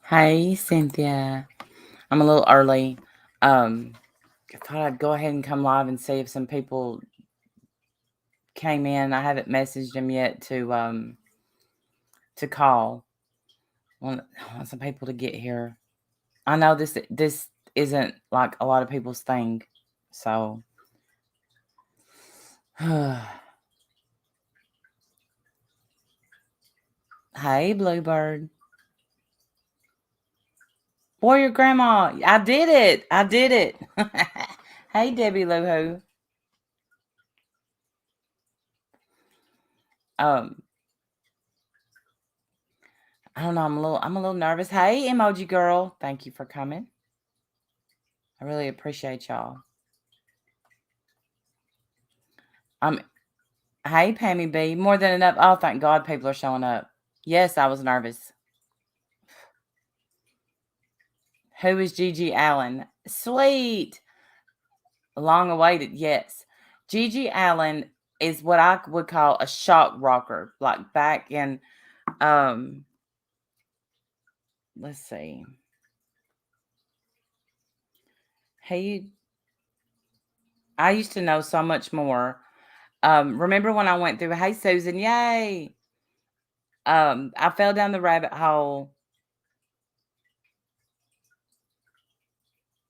Hey, Cynthia. I'm a little early. I thought I'd go ahead and come live and see if some people came in. I haven't messaged them yet to call. I want some people to get here. I know this isn't like a lot of people's thing, so. Hey, Bluebird. Warrior Grandma. I did it. I did it. Hey, Debbie Lou. Um, I don't know. I'm a little nervous. Hey, Emoji Girl. Thank you for coming. I really appreciate y'all. Hey, Pammy B. More than enough. Oh, thank God people are showing up. Yes, I was nervous. Who is GG Allen? Sweet. Long awaited. Yes. GG Allen is what I would call a shock rocker. Like back in, let's see. He, I used to know so much more. Remember when I went through, hey, Susan, yay. I fell down the rabbit hole.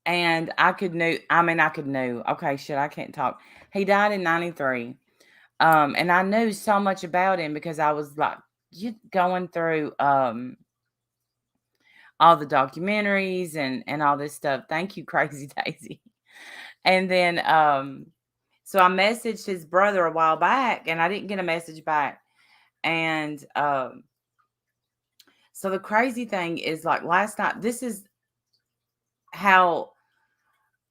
And I could know. Okay, shit, I can't talk. He died in 93. And I knew so much about him because I was like going through all the documentaries and all this stuff. Thank you, Crazy Daisy. And then so I messaged his brother a while back and I didn't get a message back. And so the crazy thing is, like, last night, this is how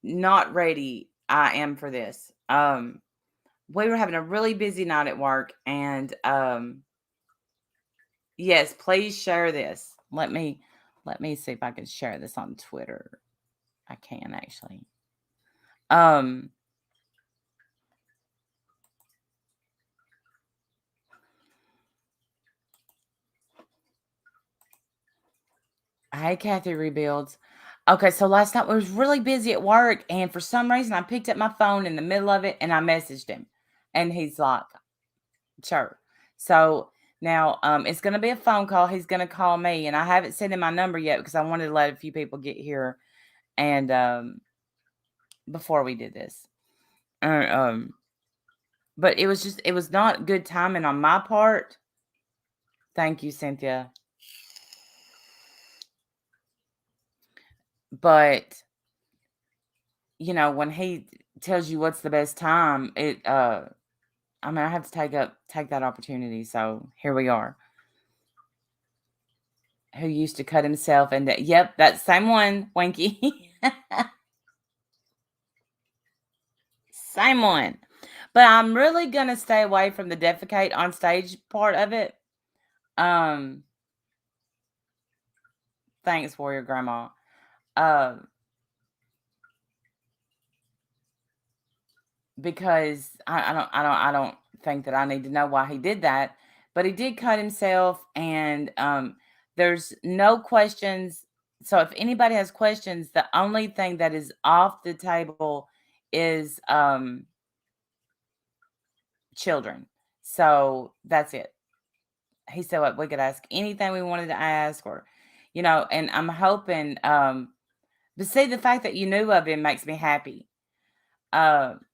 not ready I am for this. We were having a really busy night at work, and yes, please share this. Let me see if I can share this on Twitter. I can actually. Hey, Kathy Rebuilds. Okay, so last night I was really busy at work, and for some reason I picked up my phone in the middle of it and I messaged him, and he's like, "Sure." So now it's gonna be a phone call. He's gonna call me, and I haven't sent him my number yet because I wanted to let a few people get here, and before we did this, uh, but it was not good timing on my part. Thank you, Cynthia. But when he tells you what's the best time, I mean, I have to take that opportunity. So here we are. Who used to cut himself and yep, that same one, Winky. Same one. But I'm really gonna stay away from the defecate on stage part of it. Thanks, Warrior Grandma. Because I don't think that I need to know why he did that, but he did cut himself, and there's no questions. So if anybody has questions, the only thing that is off the table is children. So that's it. He said what we could ask anything we wanted to ask, or and I'm hoping but see, the fact that you knew of him makes me happy.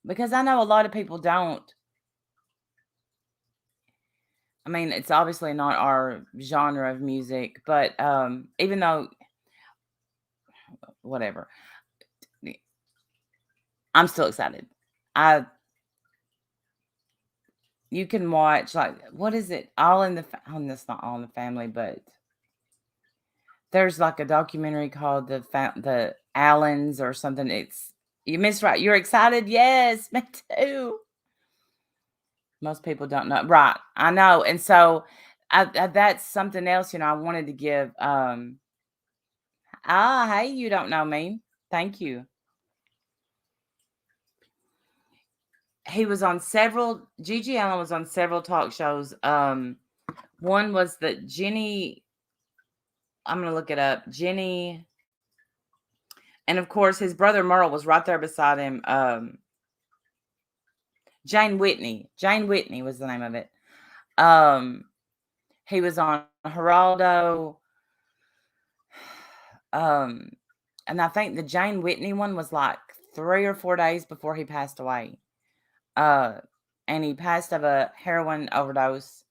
Because I know a lot of people don't. I mean, it's obviously not our genre of music, but even though whatever, I'm still excited. I You can watch, like, what is it? All in the that's not All in the Family, but there's like a documentary called the Allens or something. You missed, right? You're excited? Yes, me too. Most people don't know, right? I know, and so that's something else. I wanted to give. Hey, you don't know me. Thank you. He was on several. Gigi Allen was on several talk shows. One was the Jenny. I'm going to look it up. Jenny. And of course, his brother Merle was right there beside him. Jane Whitney. Jane Whitney was the name of it. He was on Geraldo. And I think the Jane Whitney one was like 3 or 4 days before he passed away. And he passed of a heroin overdose.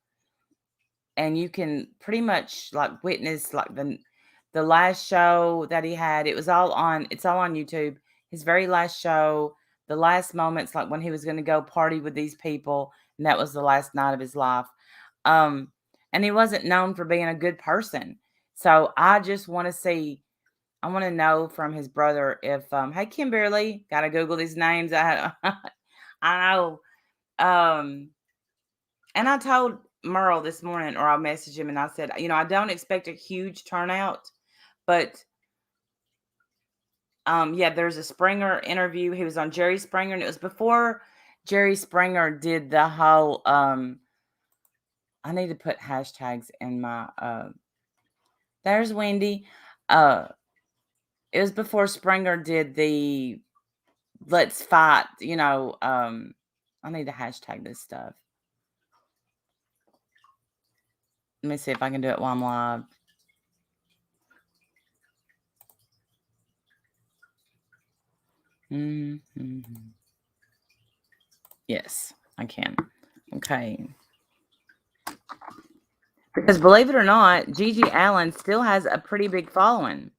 And you can pretty much like witness like the last show that he had. It's all on YouTube. His very last show, the last moments, like when he was going to go party with these people, and that was the last night of his life. And he wasn't known for being a good person. So I just want to see. I want to know from his brother if, hey, Kimberly, got to Google these names. I know. And I told Merle this morning, or I messaged him and I said, I don't expect a huge turnout, but yeah, there's a Springer interview. He was on Jerry Springer, and it was before Jerry Springer did the whole, I need to put hashtags in my, there's Wendy. It was before Springer did the let's fight, I need to hashtag this stuff. Let me see if I can do it while I'm live. Mm-hmm. Yes, I can. Okay. Because believe it or not, GG Allen still has a pretty big following.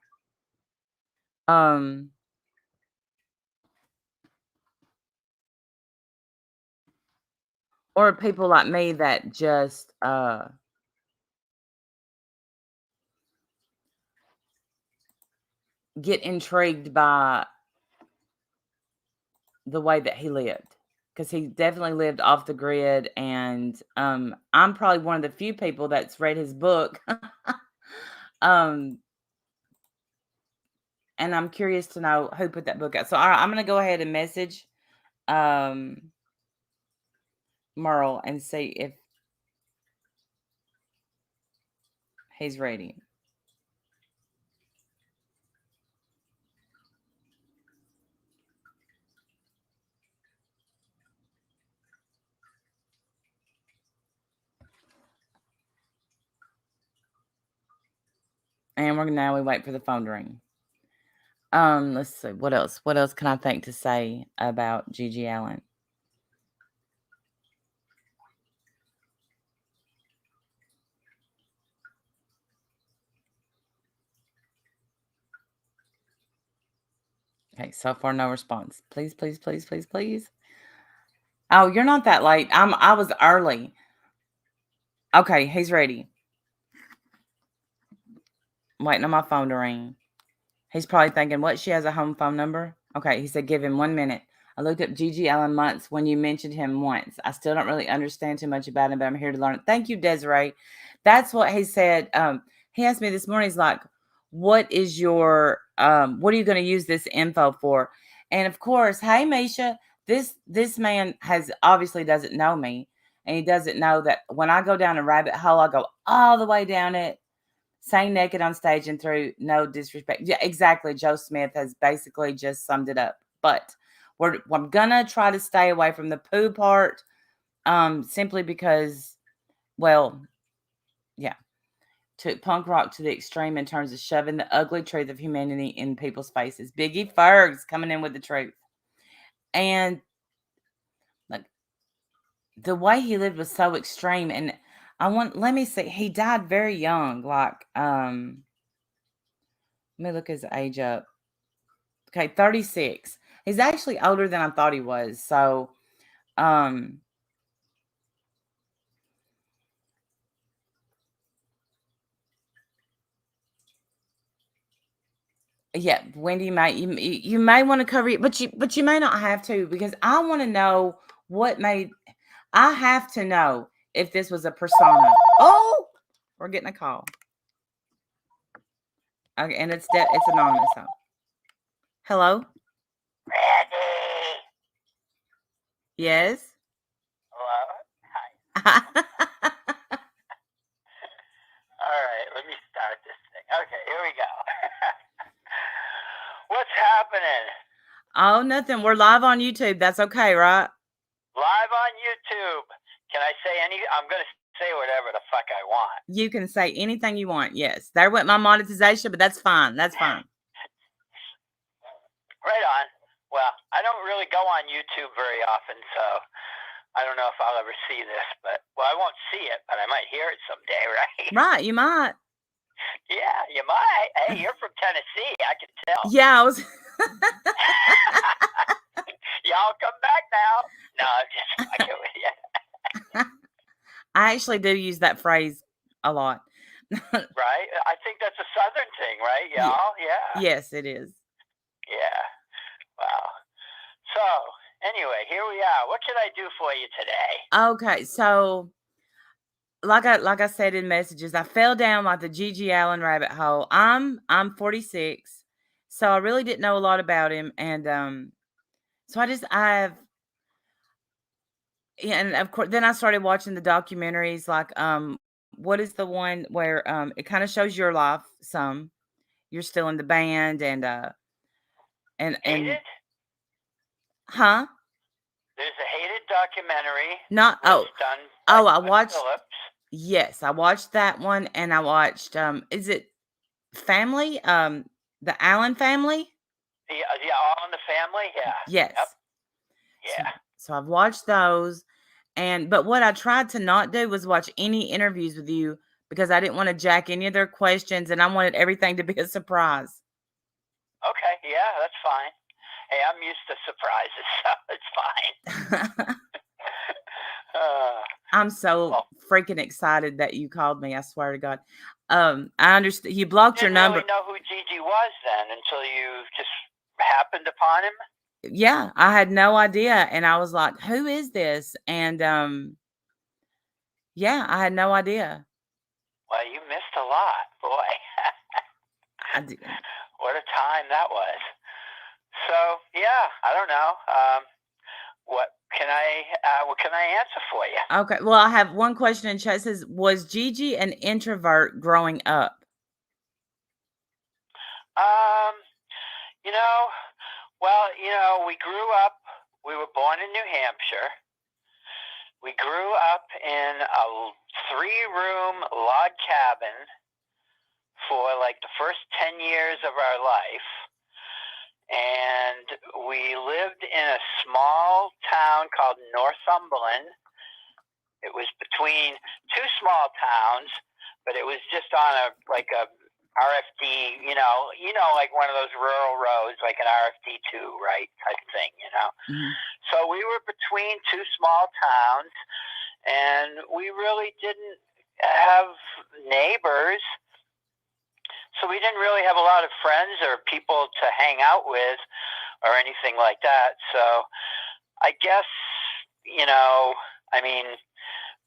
Or people like me that just get intrigued by the way that he lived. Because he definitely lived off the grid, and I'm probably one of the few people that's read his book. And I'm curious to know who put that book out. So I'm going to go ahead and message Merle and see if he's ready. And we wait for the phone to ring. Let's see. What else? What else can I think to say about GG Allen? Okay, so far no response. Please, please, please, please, please. Oh, you're not that late. I was early. Okay, he's ready. I'm waiting on my phone to ring. He's probably thinking, what? She has a home phone number? Okay, he said, give him 1 minute. I looked up GG Allen months when you mentioned him once. I still don't really understand too much about him, but I'm here to learn. Thank you, Desiree. That's what he said. He asked me this morning, he's like, what is your, what are you going to use this info for? And of course, hey, Misha, this man obviously doesn't know me. And he doesn't know that when I go down a rabbit hole, I go all the way down it. Saying naked on stage and through, no disrespect. Yeah, exactly. Joe Smith has basically just summed it up. But I'm gonna try to stay away from the poo part, simply because, well, yeah, took punk rock to the extreme in terms of shoving the ugly truth of humanity in people's faces. Biggie Fergs coming in with the truth, and like the way he lived was so extreme. And let me see, he died very young. Like, let me look his age up. Okay, 36. He's actually older than I thought he was. So, yeah, Wendy, you may want to cover it, but you may not have to, because I want to know I have to know if this was a persona. Oh, we're getting a call. Okay, and it's anonymous. So. Hello? Randy! Yes? Hello? Hi. All right, let me start this thing. happening? Oh, nothing. We're live on YouTube. That's okay, right? Live on YouTube. Can I say I'm going to say whatever the fuck I want. You can say anything you want. Yes. There went my monetization, but that's fine. That's fine. Right on. Well, I don't really go on YouTube very often, so I don't know if I'll ever see this, but, well, I won't see it, but I might hear it someday, right? Right. You might. Yeah, you might. Hey, you're from Tennessee. I can tell. Yeah, I was. Y'all come back now. No, I'm just fucking with you. I actually do use that phrase a lot. Right? I think that's a Southern thing, right? Y'all? Yeah. Yes, it is. Yeah. Wow. So, anyway, here we are. What can I do for you today? Okay, so like I said in messages, I fell down like the GG Allen rabbit hole. I'm 46, so I really didn't know a lot about him, and so and of course then I started watching the documentaries like what is the one where it kind of shows your life some. You're still in the band and Hated? huh? There's a Hated documentary. Not done by I watched Phillips. yes, I watched that one and I watched is it Family? The Allen family? Yeah, All in the Family? Yeah. Yes. Yep. Yeah. So I've watched those but what I tried to not do was watch any interviews with you because I didn't want to jack any of their questions and I wanted everything to be a surprise. Okay, yeah, that's fine. Hey, I'm used to surprises, so it's fine. I'm so freaking excited that you called me. I swear to God. I understand you blocked your number. You didn't really know who Gigi was then until you just happened upon him? Yeah, I had no idea. And I was like, who is this? And yeah, I had no idea. Well, you missed a lot, boy. I did. What a time that was. So, yeah, I don't know. What can I answer for you? Okay. Well, I have one question in chat. It says, was Gigi an introvert growing up? We grew up, we were born in New Hampshire. We grew up in a 3-room log cabin for like the first 10 years of our life. And we lived in a small town called Northumberland. It was between 2 small towns, but it was just on a RFD, like one of those rural roads, like an RFD2, right, type thing, Mm-hmm. So we were between 2 small towns, and we really didn't have neighbors. So we didn't really have a lot of friends or people to hang out with or anything like that. So I guess,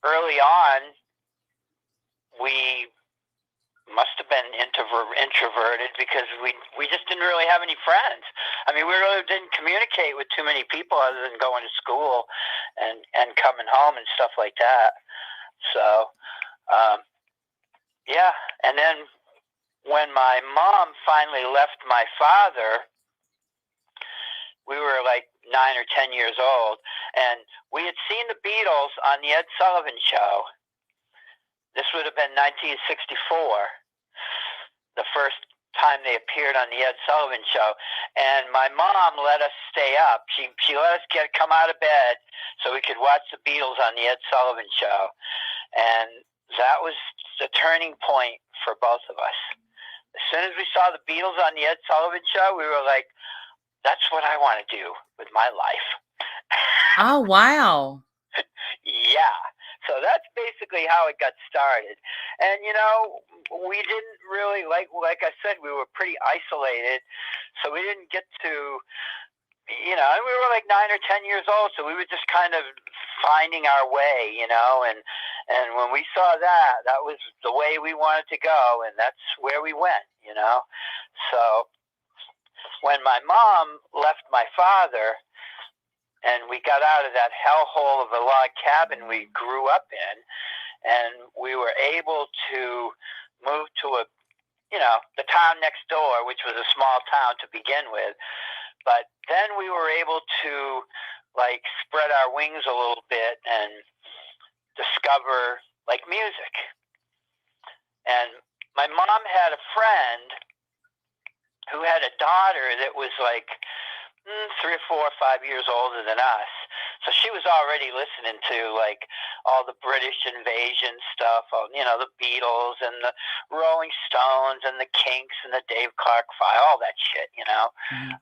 early on, we must have been introverted because we just didn't really have any friends. We really didn't communicate with too many people other than going to school and coming home and stuff like that. So, yeah. And then when my mom finally left my father, we were like 9 or 10 years old, and we had seen the Beatles on the Ed Sullivan Show. This would have been 1964, the first time they appeared on the Ed Sullivan Show. And my mom let us stay up. She let us come out of bed so we could watch the Beatles on the Ed Sullivan Show. And that was the turning point for both of us. As soon as we saw the Beatles on the Ed Sullivan Show, we were like, that's what I want to do with my life. Oh, wow. Yeah. So that's basically how it got started. And, we didn't really, like I said, we were pretty isolated. So we didn't get to, we were like 9 or 10 years old. So we were just kind of finding our way, and when we saw that was the way we wanted to go. And that's where we went, So when my mom left my father, and we got out of that hellhole of a log cabin we grew up in, and we were able to move to the town next door, which was a small town to begin with. But then we were able to like spread our wings a little bit and discover like music. And my mom had a friend who had a daughter that was like 3 or 4 or 5 years older than us. So she was already listening to like all the British invasion stuff, the Beatles and the Rolling Stones and the Kinks and the Dave Clark Five, all that shit, Mm-hmm.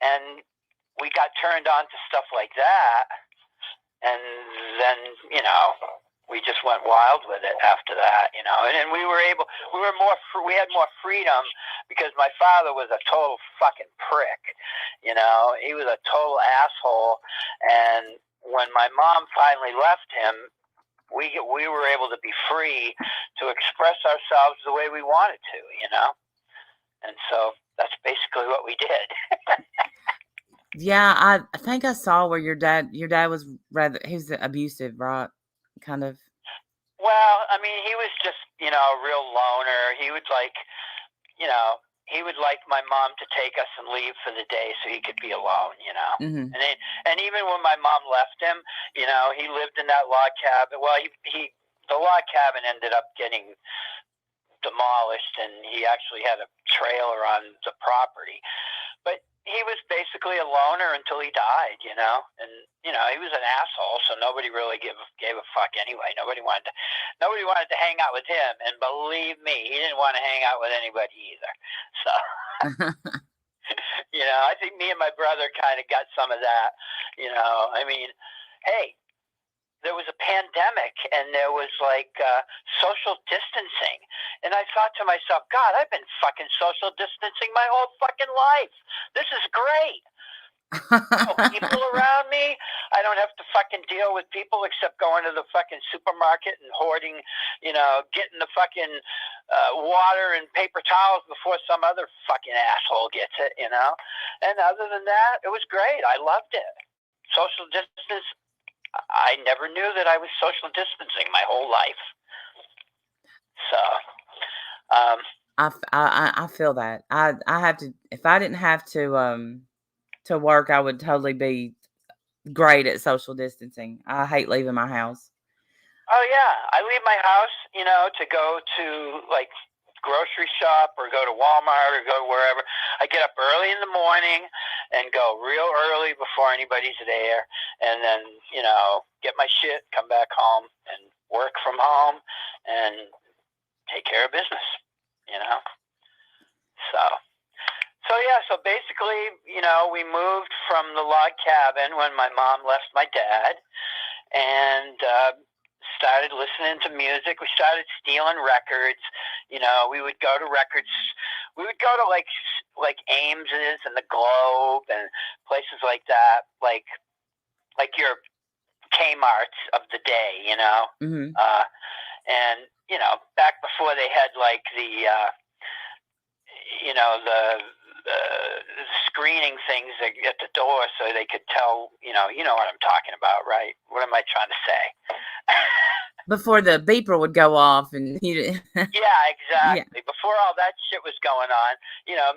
And we got turned on to stuff like that, and then we just went wild with it after that, and we had more freedom because my father was a total fucking prick, he was a total asshole, and when my mom finally left him, we were able to be free to express ourselves the way we wanted to, and so that's basically what we did. Yeah, I think I saw where your dad was he was abusive, right? Kind of. Well, I mean, he was just, a real loner. He would he would like my mom to take us and leave for the day so he could be alone, Mm-hmm. And even when my mom left him, he lived in that log cabin. Well, the log cabin ended up getting demolished, and he actually had a trailer on the property. But he was basically a loner until he died, and he was an asshole, so nobody really gave a fuck anyway. Nobody wanted to hang out with him, and believe me, he didn't want to hang out with anybody either. So I think me and my brother kind of got some of that. I mean, hey, there was a pandemic and there was like social distancing. And I thought to myself, God, I've been fucking social distancing my whole fucking life. This is great. People around me. I don't have to fucking deal with people except going to the fucking supermarket and hoarding, getting the fucking water and paper towels before some other fucking asshole gets it, And other than that, it was great. I loved it. Social distance. I never knew that I was social distancing my whole life. So, I feel that. I have to, if I didn't have to work, I would totally be great at social distancing. I hate leaving my house. Oh yeah, I leave my house, to go to like grocery shop or go to Walmart or go wherever. I get up early in the morning and go real early before anybody's there, and then get my shit, come back home and work from home and take care of business, So basically, we moved from the log cabin when my mom left my dad, and started listening to music. We started stealing records. We would go to records. We would go to like Ames's and the Globe and places like that, like your Kmart's of the day, Mm-hmm. And back before they had like the screening things at the door so they could tell, you know what I'm talking about, right? What am I trying to say? Before the beeper would go off and Yeah, exactly. Yeah. Before all that shit was going on,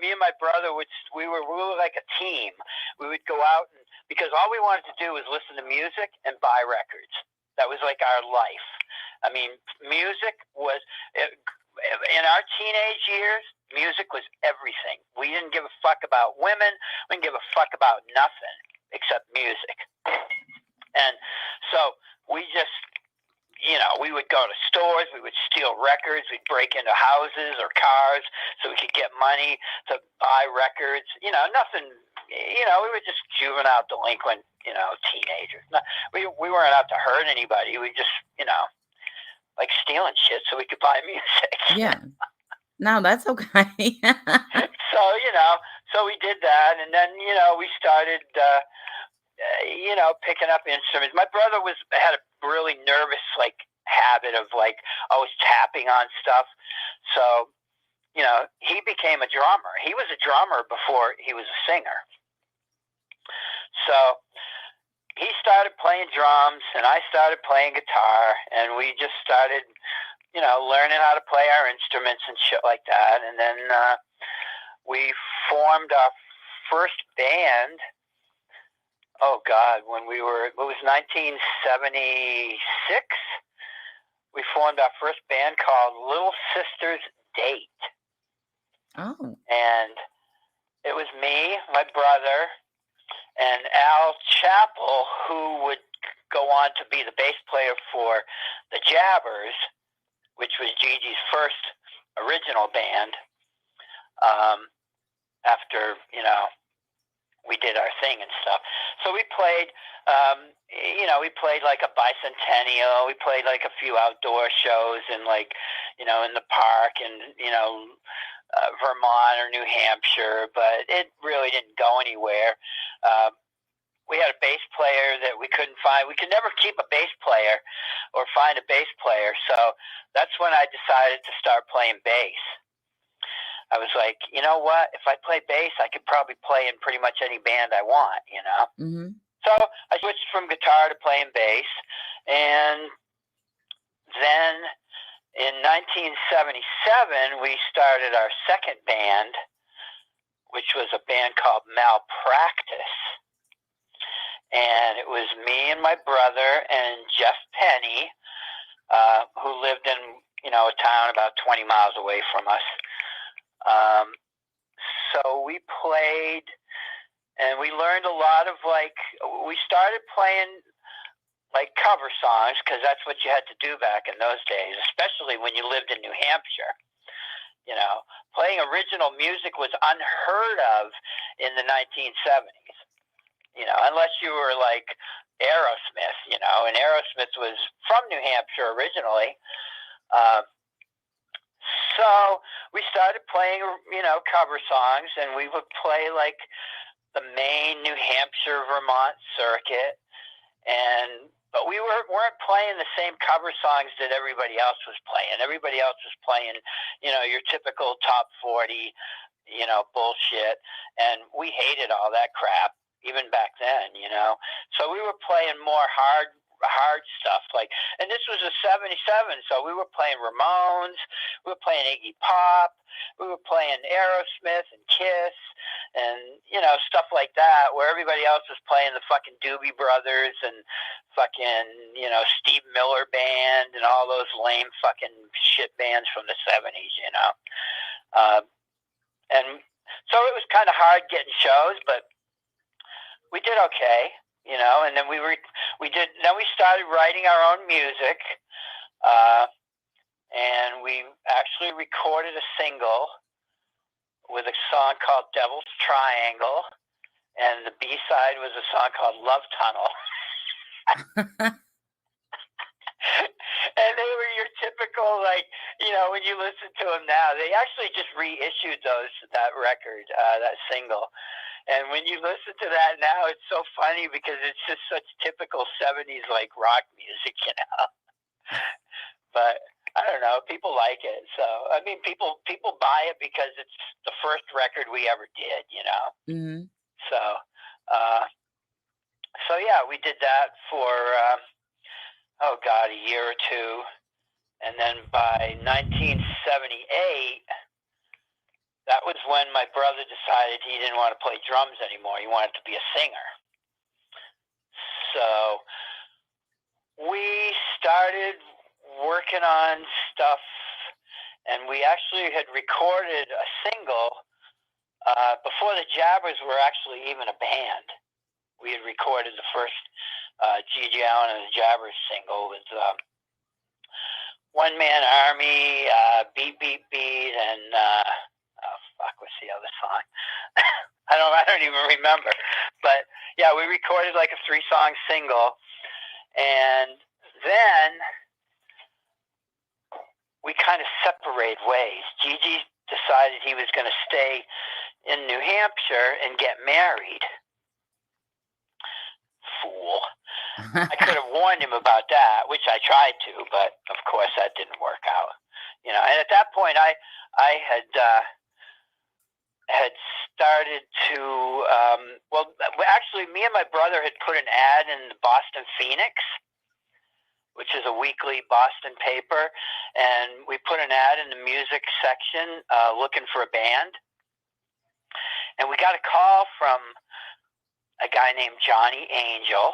me and my brother we were like a team. We would go out because all we wanted to do was listen to music and buy records. That was like our life. I mean, music was in our teenage years. Music was everything. We didn't give a fuck about women. We didn't give a fuck about nothing except music. And so we just, we would go to stores, we would steal records, we'd break into houses or cars so we could get money to buy records. Nothing, we were just juvenile, delinquent, teenagers. We weren't out to hurt anybody. We just, like stealing shit so we could buy music. Yeah. No, that's okay. So we did that, and then, we started, picking up instruments. My brother had a really nervous, like, habit of, like, always tapping on stuff. So, he became a drummer. He was a drummer before he was a singer. So he started playing drums, and I started playing guitar, and we just started, learning how to play our instruments and shit like that. And then we formed our first band, oh God, it was 1976. We formed our first band called Little Sisters Date. Oh. And it was me, my brother, and Al Chappell, who would go on to be the bass player for the Jabbers, which was Gigi's first original band. After, we did our thing and stuff. So we played, we played like a bicentennial. We played like a few outdoor shows in in the park and, Vermont or New Hampshire, but it really didn't go anywhere. We had a bass player that we couldn't find. We could never keep a bass player or find a bass player. So that's when I decided to start playing bass. I was like, you know what? If I play bass, I could probably play in pretty much any band I want, Mm-hmm. So I switched from guitar to playing bass. And then in 1977, we started our second band, which was a band called Malpractice. And it was me and my brother and Jeff Penny, who lived in, a town about 20 miles away from us. So we played, and we learned a lot of, we started playing, cover songs, because that's what you had to do back in those days, especially when you lived in New Hampshire. Playing original music was unheard of in the 1970s, unless you were like Aerosmith, and Aerosmith was from New Hampshire originally. So we started playing, cover songs, and we would play like the main New Hampshire, Vermont circuit, but we weren't playing the same cover songs that everybody else was playing. Everybody else was playing, your typical top 40, bullshit, and we hated all that crap even back then, So we were playing more hard stuff, and this was a 77, so we were playing Ramones, we were playing Iggy Pop, we were playing Aerosmith and Kiss, and stuff like that, where everybody else was playing the fucking Doobie Brothers and fucking Steve Miller Band and all those lame fucking shit bands from the 70s, and so it was kind of hard getting shows, but we did okay. And then we started writing our own music, and we actually recorded a single with a song called Devil's Triangle, and the B-side was a song called Love Tunnel. And they were your typical, when you listen to them now, they actually just reissued that record, that single. And when you listen to that now, it's so funny because it's just such typical 70s rock music, But I don't know, people like it. So I mean, people buy it because it's the first record we ever did, Mm-hmm. So yeah, we did that for a year or two, and then by 1978. That was when my brother decided he didn't want to play drums anymore. He wanted to be a singer. So we started working on stuff, and we actually had recorded a single before the Jabbers were actually even a band. We had recorded the first GG Allen and the Jabbers single with One Man Army, Beat Beat Beat, and what's the other song? I don't even remember. But yeah, we recorded like a 3-song single, and then we kind of separated ways. Gigi decided he was going to stay in New Hampshire and get married. Fool. I could have warned him about that, which I tried to, but of course that didn't work out. And at that point I had started to, actually, me and my brother had put an ad in the Boston Phoenix, which is a weekly Boston paper, and we put an ad in the music section looking for a band. And we got a call from a guy named Johnny Angel,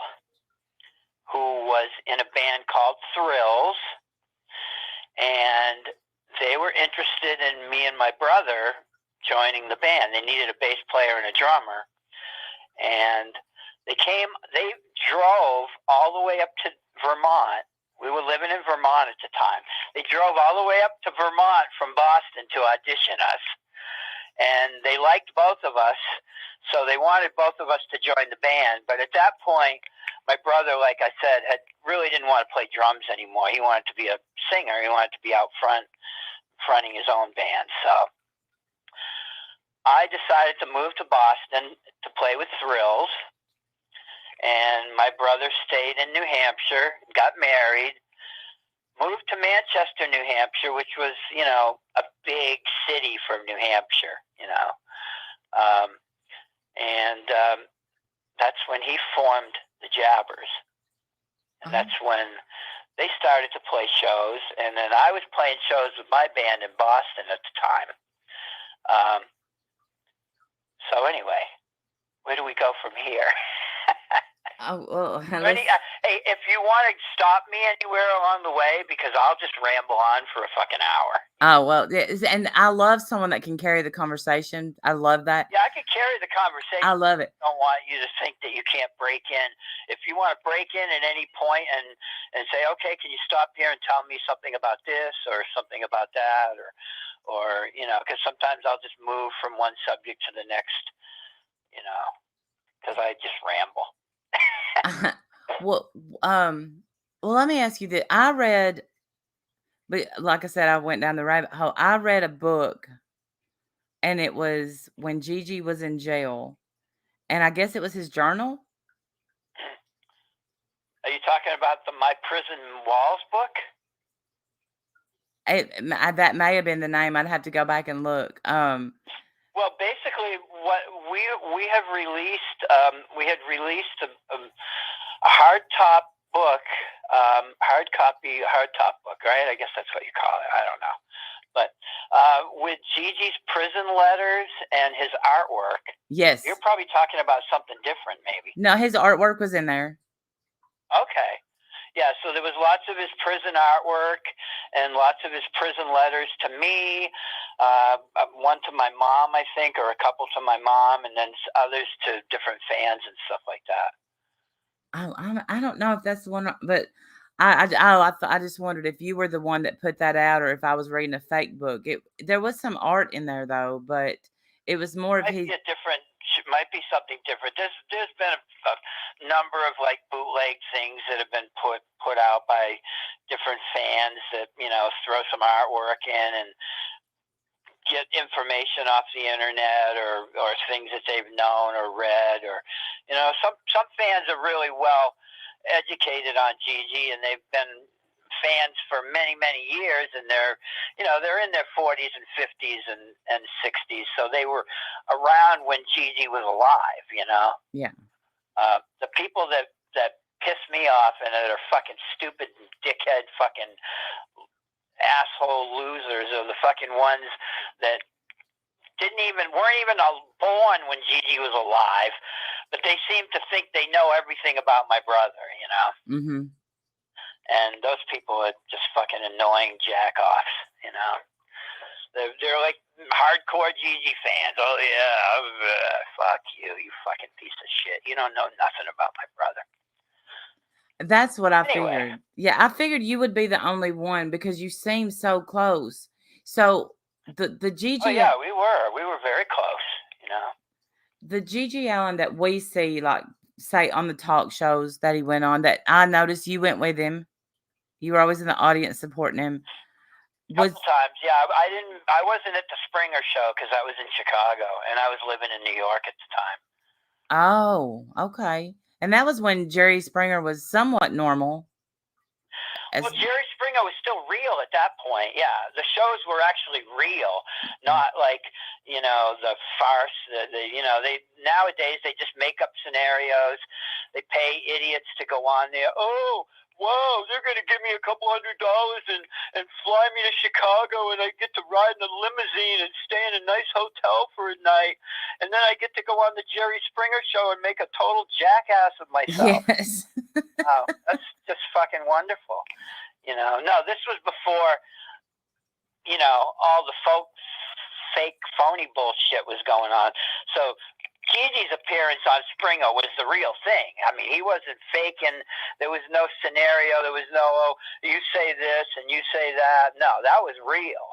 who was in a band called Thrills, and they were interested in me and my brother joining the band. They needed a bass player and a drummer, and they drove all the way up to Vermont. We were living in Vermont at the time. They drove all the way up to Vermont from Boston to audition us, and they liked both of us, so they wanted both of us to join the band. But at that point, my brother, like I said, really didn't want to play drums anymore. He wanted to be a singer. He wanted to be out front, fronting his own band. So I decided to move to Boston to play with Thrills, and my brother stayed in New Hampshire, got married, moved to Manchester, New Hampshire, which was, a big city for New Hampshire, and that's when he formed the Jabbers. And that's when they started to play shows, and then I was playing shows with my band in Boston at the time. So anyway, where do we go from here? Hey, if you want to stop me anywhere along the way, because I'll just ramble on for a fucking hour. Oh, well, and I love someone that can carry the conversation. I love that. Yeah, I can carry the conversation. I love it. I don't want you to think that you can't break in. If you want to break in at any point and say, okay, can you stop here and tell me something about this or something about that, or because sometimes I'll just move from one subject to the next, because I just ramble. Well, let me ask you that. I read, but like I said, I went down the rabbit hole. I read a book, and it was when Gigi was in jail, and I guess it was his journal. Are you talking about the My Prison Walls book? That may have been the name. I'd have to go back and look. Well, basically, what we have released, we had released a hardtop book, hardtop book, right? I guess that's what you call it. I don't know, but with Gigi's prison letters and his artwork. Yes. You're probably talking about something different, maybe. No, his artwork was in there. Okay. Yeah, so there was lots of his prison artwork and lots of his prison letters to me, one to my mom, I think, or a couple to my mom, and then others to different fans and stuff like that. I don't know if that's the one, but I just wondered if you were the one that put that out or if I was reading a fake book. There was some art in there though, but it was more of his. Might be something different. There's been a number of like bootleg things that have been put out by different fans that throw some artwork in and get information off the internet or things that they've known or read, or some fans are really well educated on Gigi, and they've been fans for many years, and they're in their 40s and 50s and 60s, so they were around when Gigi was alive. Yeah. The people that piss me off and that are fucking stupid dickhead fucking asshole losers are the fucking ones that weren't even born when Gigi was alive, but they seem to think they know everything about my brother. Mm-hmm. And those people are just fucking annoying jack-offs, They're like hardcore Gigi fans. Oh, yeah, fuck you, you fucking piece of shit. You don't know nothing about my brother. That's what I figured. Yeah, I figured you would be the only one because you seem so close. So the Gigi. Oh, yeah, we were very close, The Gigi Allen that we see, like, say, on the talk shows that he went on, that I noticed you went with him. You were always in the audience supporting him. Couple times, yeah. I wasn't at the Springer show because I was in Chicago and I was living in New York at the time. Oh, okay. And that was when Jerry Springer was somewhat normal. Well, Jerry Springer was still real at that point. Yeah, the shows were actually real, not like the farce. They nowadays they just make up scenarios. They pay idiots to go on there. Oh, whoa, they're going to give me $200 and fly me to Chicago, and I get to ride in a limousine and stay in a nice hotel for a night, and then I get to go on the Jerry Springer show and make a total jackass of myself. Yes. Oh, that's just fucking wonderful. No, this was before, all the fake phony bullshit was going on. So Gigi's appearance on Springer was the real thing. I mean, he wasn't faking. There was no scenario. There was no, oh, you say this and you say that. No, that was real.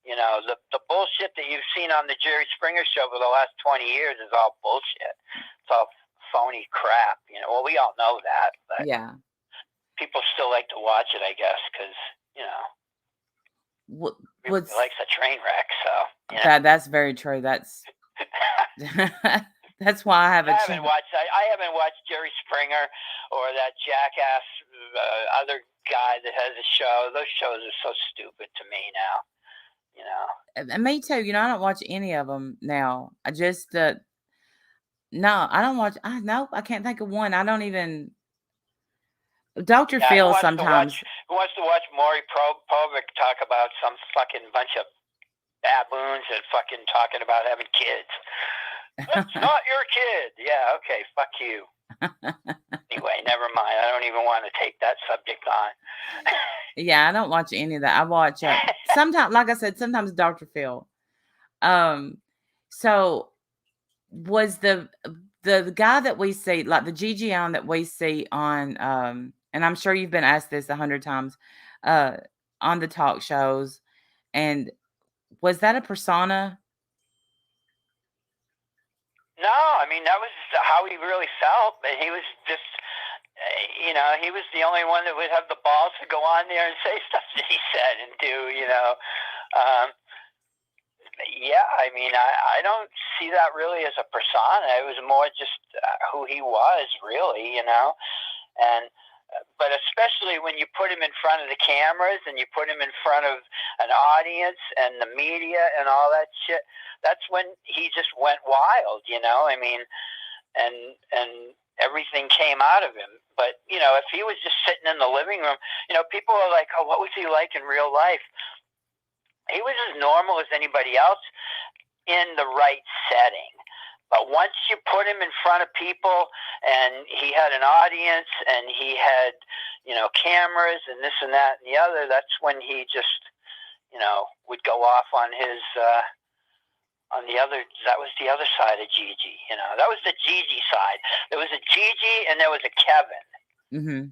The bullshit that you've seen on the Jerry Springer show for the last 20 years is all bullshit. It's all phony crap. Well, we all know that, but Yeah. people still like to watch it, I guess, because, What's likes a train wreck. So that's very true. That's that's why I have I haven't watched Jerry Springer or that jackass other guy that has a show. Those shows are so stupid to me now. And me too. I don't watch any of them now. I just no, I don't watch. No, I can't think of one. I don't even. Dr. Phil sometimes. Who wants to watch Maury Povich talk about some fucking bunch of baboons and fucking talking about having kids? That's not your kid. Yeah, okay, fuck you. Anyway, never mind. I don't even want to take that subject on. Yeah, I don't watch any of that. I watch sometimes, like I said, sometimes Dr. Phil. So was the guy that we see, like the GG Allen that we see on, and I'm sure you've been asked this 100 times, on the talk shows, and was that a persona? No, I mean, that was how he really felt. But he was just, he was the only one that would have the balls to go on there and say stuff that he said and do, Yeah, I mean, I don't see that really as a persona. It was more just who he was, really, but especially when you put him in front of the cameras and you put him in front of an audience and the media and all that shit, that's when he just went wild, I mean, and everything came out of him. But, if he was just sitting in the living room, people are like, oh, what was he like in real life? He was as normal as anybody else in the right setting. But once you put him in front of people and he had an audience and he had, cameras and this and that and the other, that's when he just, would go off on his, that was the other side of Gigi, that was the Gigi side. There was a Gigi and there was a Kevin. Mm-hmm.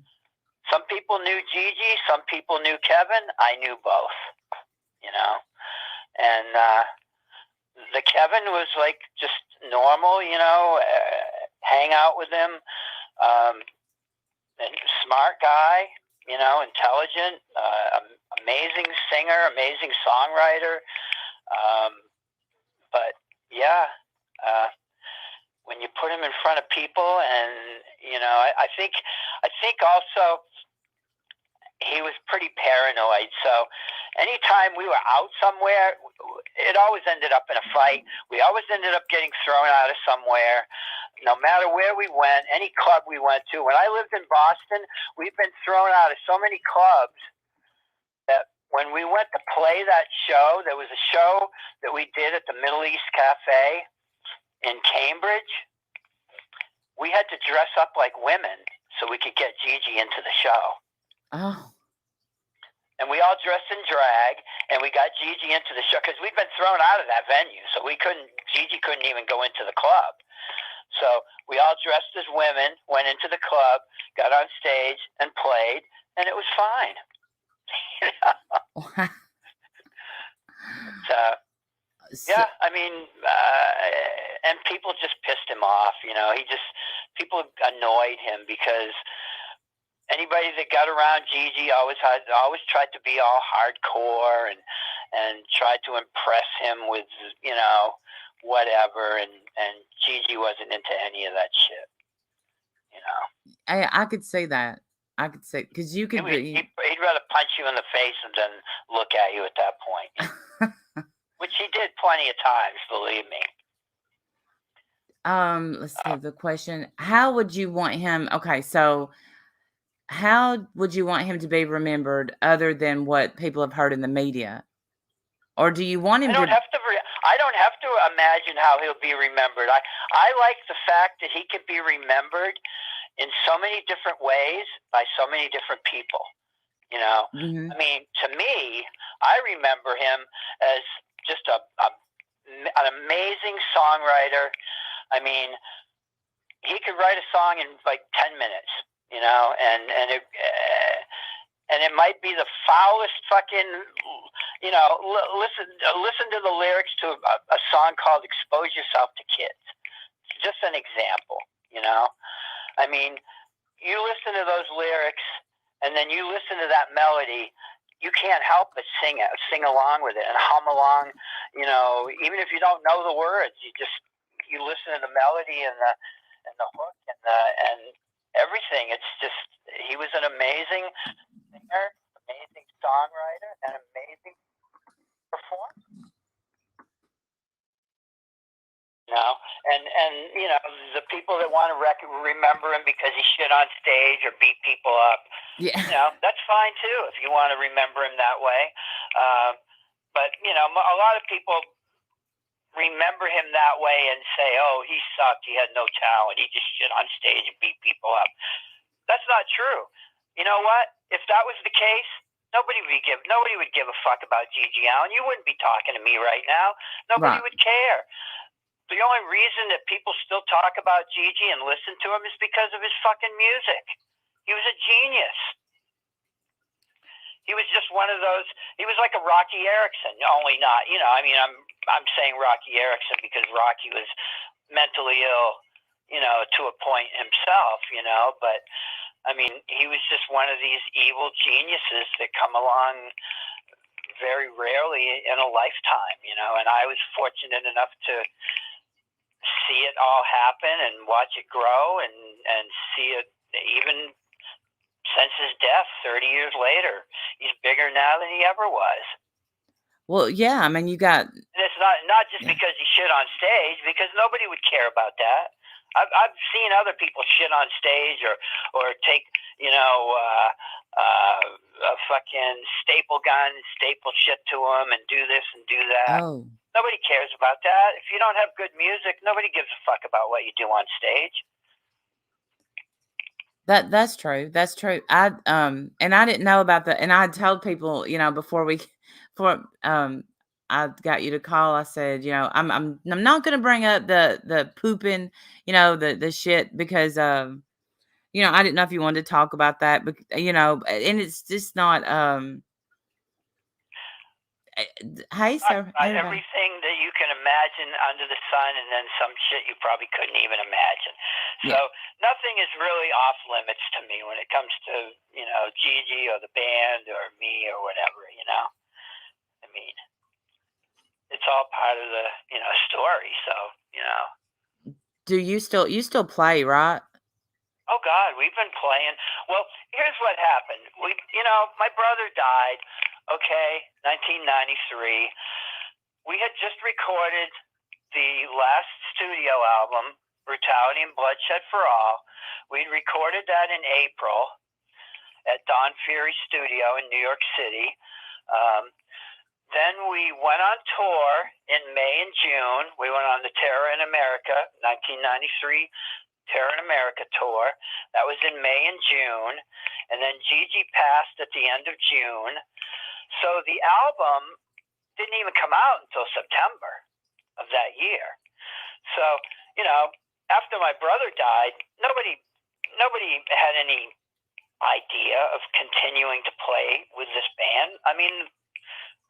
Some people knew Gigi, some people knew Kevin. I knew both, and the Kevin was like just normal, hang out with him, and smart guy, intelligent, amazing singer, amazing songwriter. But yeah, when you put him in front of people, and I think also he was pretty paranoid. So anytime we were out somewhere, it always ended up in a fight. We always ended up getting thrown out of somewhere. No matter where we went, any club we went to. When I lived in Boston, we've been thrown out of so many clubs that when we went to play that show, there was a show that we did at the Middle East Cafe in Cambridge. We had to dress up like women so we could get Gigi into the show. Oh. And we all dressed in drag, and we got Gigi into the show because we'd been thrown out of that venue, so Gigi couldn't even go into the club. So we all dressed as women, went into the club, got on stage, and played, and it was fine. Yeah, I mean, and people just pissed him off. People annoyed him because anybody that got around Gigi always tried to be all hardcore and tried to impress him with whatever, and Gigi wasn't into any of that shit. I could say that. I could say, because you could he'd rather punch you in the face than look at you at that point. Which he did plenty of times, believe me. Let's see the question. How would you want him? Okay, so how would you want him to be remembered other than what people have heard in the media? Or do you want him I don't have to imagine how he'll be remembered. I like the fact that he could be remembered in so many different ways by so many different people. You know, Mhm. I mean, to me, I remember him as just an amazing songwriter. I mean, he could write a song in like 10 minutes, you know, and it might be the foulest fucking, you know, listen to the lyrics to a song called "Expose Yourself to Kids." It's just an example, you know. I mean, you listen to those lyrics, and then you listen to that melody. You can't help but sing along with it, and hum along. You know, even if you don't know the words, you listen to the melody and the hook and everything. It's just, he was an amazing singer, amazing songwriter, and amazing performer. You know, and you know, the people that want to remember him because he shit on stage or beat people up, Yeah. you know, that's fine too if you want to remember him that way. But you know, a lot of people remember him that way and say, "Oh, he sucked. He had no talent. He just shit on stage and beat people up." That's not true. You know what? If that was the case, nobody would give a fuck about GG Allen. You wouldn't be talking to me right now. Nobody Right. would care. The only reason that people still talk about Gigi and listen to him is because of his fucking music. He was a genius. He was just one of those. He was like a Rocky Erickson, only not. You know, I mean, I'm saying Rocky Erickson because Rocky was mentally ill, you know, to a point himself, you know. But I mean, he was just one of these evil geniuses that come along very rarely in a lifetime, you know. And I was fortunate enough to see it all happen and watch it grow and see it even since his death 30 years later. He's bigger now than he ever was. Well, yeah, I mean, you got. And it's not just because he shit on stage, because nobody would care about that. I've seen other people shit on stage or take, you know, a fucking staple gun, staple shit to them and do this and do that. Oh. Nobody cares about that. If you don't have good music, nobody gives a fuck about what you do on stage. That's true. That's true. And I didn't know about that. And I told people, you know, before I got you to call, I said, you know, I'm not gonna bring up the pooping, you know, the shit because you know, I didn't know if you wanted to talk about that, but you know, and it's just not hey sir, hey everybody. Everything that you can imagine under the sun, and then some shit you probably couldn't even imagine. Yeah. So nothing is really off limits to me when it comes to, you know, Gigi or the band or me or whatever, you know. I mean, it's all part of the, you know, story. So, you know. Do you still play, right? Oh God, we've been playing. Well, here's what happened. You know, my brother died. Okay, 1993. We had just recorded the last studio album, Brutality and Bloodshed for All. We'd recorded that in April at Don Fury Studio in New York City. Then we went on tour in May and June. We went on the Terror in America 1993 Terror in America tour. That was in May and June. And then Gigi passed at the end of June. So the album didn't even come out until September of that year. So, you know, after my brother died, nobody had any idea of continuing to play with this band. I mean,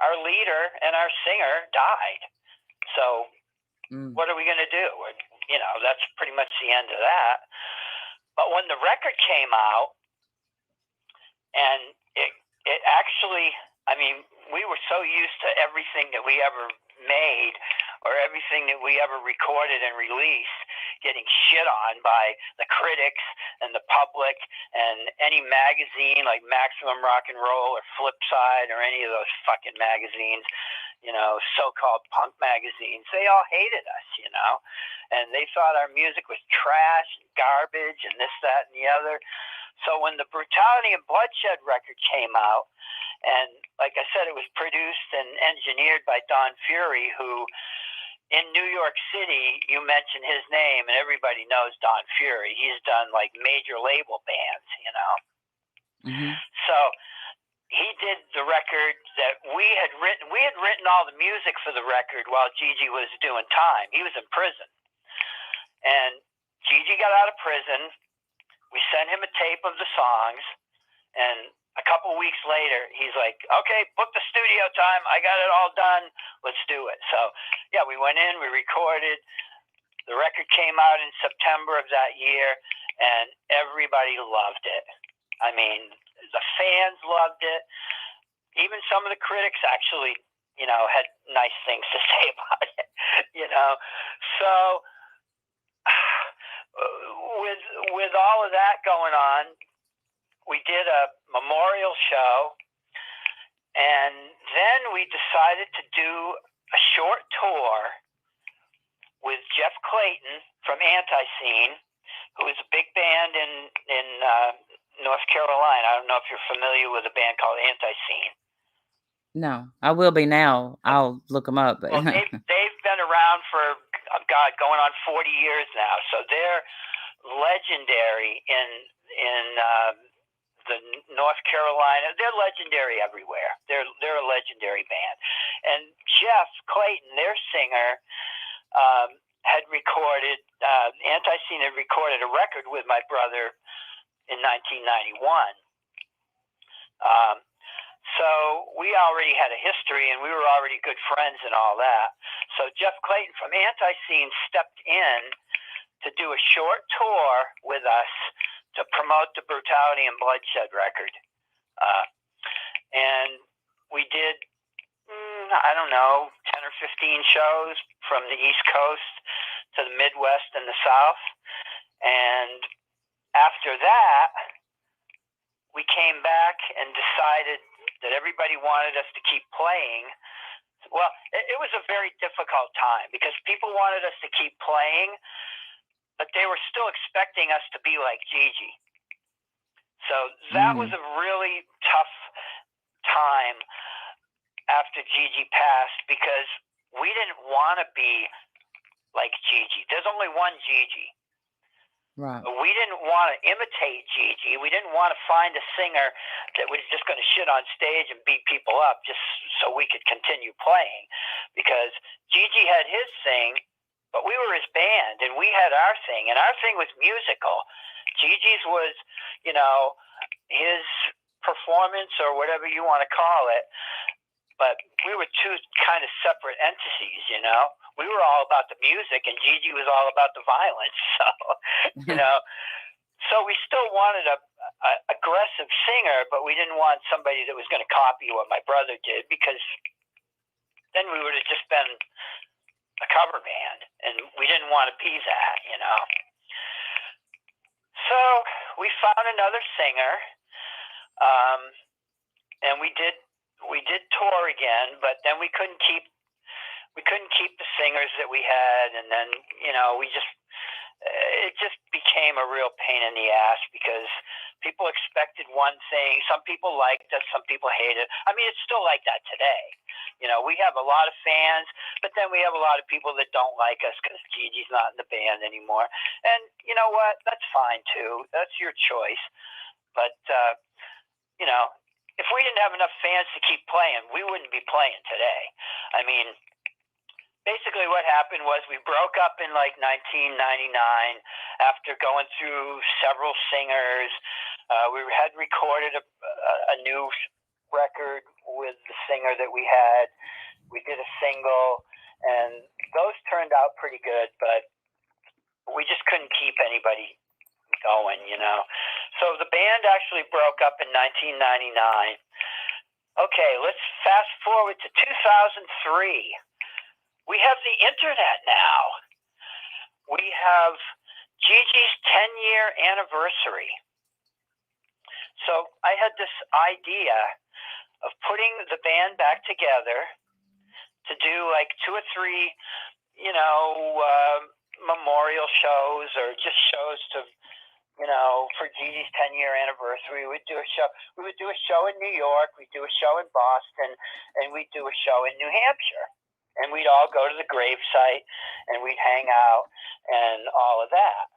our leader and our singer died. So what are we going to do? You know, that's pretty much the end of that. But when the record came out, and it actually, I mean, we were so used to everything that we ever made or everything that we ever recorded and released getting shit on by the critics and the public and any magazine like Maximum Rock and Roll or Flipside or any of those fucking magazines, you know, so-called punk magazines. They all hated us, you know, and they thought our music was trash and garbage and this, that, and the other. So when the Brutality and Bloodshed record came out, and like I said, it was produced and engineered by Don Fury, who in New York City, you mention his name and everybody knows Don Fury. He's done like major label bands, you know. Mm-hmm. So he did the record that we had written. We had written all the music for the record while Gigi was doing time. He was in prison. And Gigi got out of prison. We sent him a tape of the songs, and a couple weeks later, he's like, okay, book the studio time. I got it all done. Let's do it. So, yeah, we went in, we recorded. The record came out in September of that year, and everybody loved it. I mean, the fans loved it. Even some of the critics actually, you know, had nice things to say about it, you know. So, with all of that going on, we did a memorial show, and then we decided to do a short tour with Jeff Clayton from Anti-Scene, who is a big band in North Carolina. I don't know if you're familiar with a band called Anti-Scene. No, I will be now. I'll look them up. But well, they've been around for, going on 40 years now. So they're legendary in the North Carolina. They're legendary everywhere. They're a legendary band. And Jeff Clayton, their singer, had recorded, Anti-Scene had recorded a record with my brother in 1991. So we already had a history, and we were already good friends and all that. So Jeff Clayton from Anti-Scene stepped in to do a short tour with us to promote the Brutality and Bloodshed record. And we did, I don't know, 10 or 15 shows from the East Coast to the Midwest and the South. And after that, we came back and decided that everybody wanted us to keep playing. Well, it was a very difficult time because people wanted us to keep playing, but they were still expecting us to be like Gigi. So that was a really tough time after Gigi passed because we didn't want to be like Gigi. There's only one Gigi. Right. We didn't want to imitate Gigi. We didn't want to find a singer that was just going to shit on stage and beat people up just so we could continue playing. Because Gigi had his thing, but we were his band, and we had our thing, and our thing was musical. Gigi's was, you know, his performance or whatever you want to call it, but we were two kind of separate entities, you know. We were all about the music, and Gigi was all about the violence. So, you know, so we still wanted a aggressive singer, but we didn't want somebody that was going to copy what my brother did, because then we would have just been a cover band, and we didn't want to be that, you know. So we found another singer, and we did tour again, but then we couldn't keep the singers that we had, and then, you know, it just became a real pain in the ass because people expected one thing. Some people liked us, some people hated it. I mean, it's still like that today. You know, we have a lot of fans, but then we have a lot of people that don't like us because Gigi's not in the band anymore. And you know what? That's fine too. That's your choice. But, you know, if we didn't have enough fans to keep playing, we wouldn't be playing today. I mean, basically what happened was we broke up in like 1999 after going through several singers. We had recorded a new record with the singer that we had. We did a single, and those turned out pretty good, but we just couldn't keep anybody going, you know. So the band actually broke up in 1999. Okay, let's fast forward to 2003. We have the internet now. We have Gigi's 10-year anniversary. So I had this idea of putting the band back together to do like 2 or 3, you know, memorial shows or just shows to for Gigi's 10-year anniversary, we would do a show. We would do a show in New York, we'd do a show in Boston, and we'd do a show in New Hampshire. And we'd all go to the gravesite, and we'd hang out and all of that.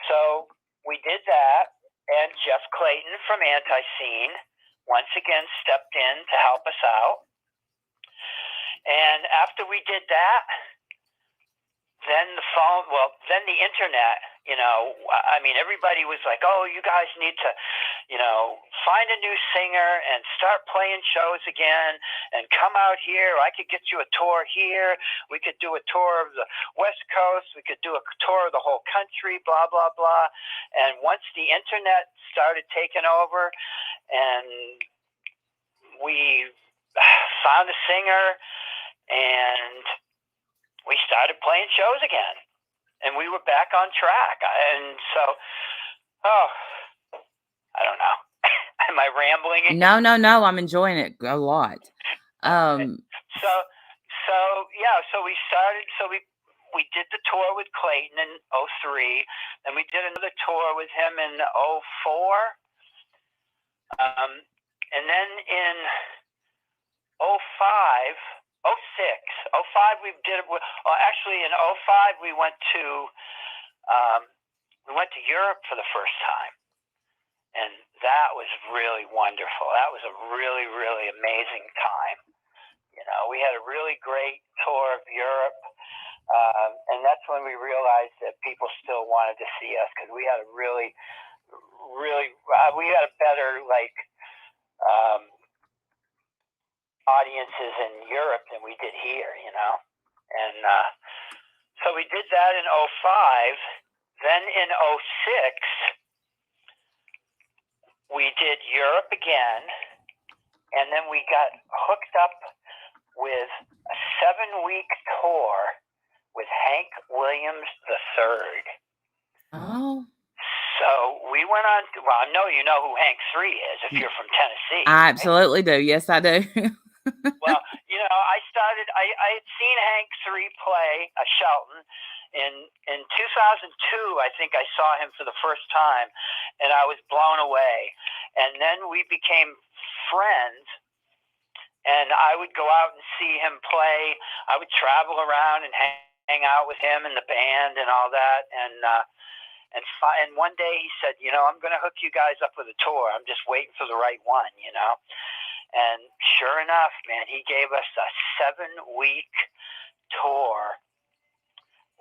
So we did that, and Jeff Clayton from Anti-Scene once again stepped in to help us out. And after we did that, then the internet, everybody was like, oh, you guys need to, find a new singer and start playing shows again and come out here. I could get you a tour here. We could do a tour of the West Coast. We could do a tour of the whole country, blah, blah, blah. And once the internet started taking over and we found a singer and we started playing shows again, and we were back on track. And so, I don't know. Am I rambling? No. I'm enjoying it a lot. So we started. So we did the tour with Clayton in 2003, and we did another tour with him in 2004. And then in 2005. 2005 we did it. Actually, in 2005 we went to Europe for the first time, and that was really wonderful. That was a really, really amazing time. We had a really great tour of Europe, and that's when we realized that people still wanted to see us, because we had a really, really we had a better audiences in Europe than we did here, and so we did that in 2005. Then in 2006 we did Europe again, and then we got hooked up with a 7-week tour with Hank Williams III. Oh. So we went on. Well, I know you know who Hank III is if you're from Tennessee. I absolutely do. Yes, I do. Well, I had seen Hank III play Shelton in 2002. I think I saw him for the first time, and I was blown away. And then we became friends, and I would go out and see him play. I would travel around and hang out with him and the band and all that. And one day he said, I'm going to hook you guys up with a tour. I'm just waiting for the right one, And sure enough, man, he gave us a 7-week tour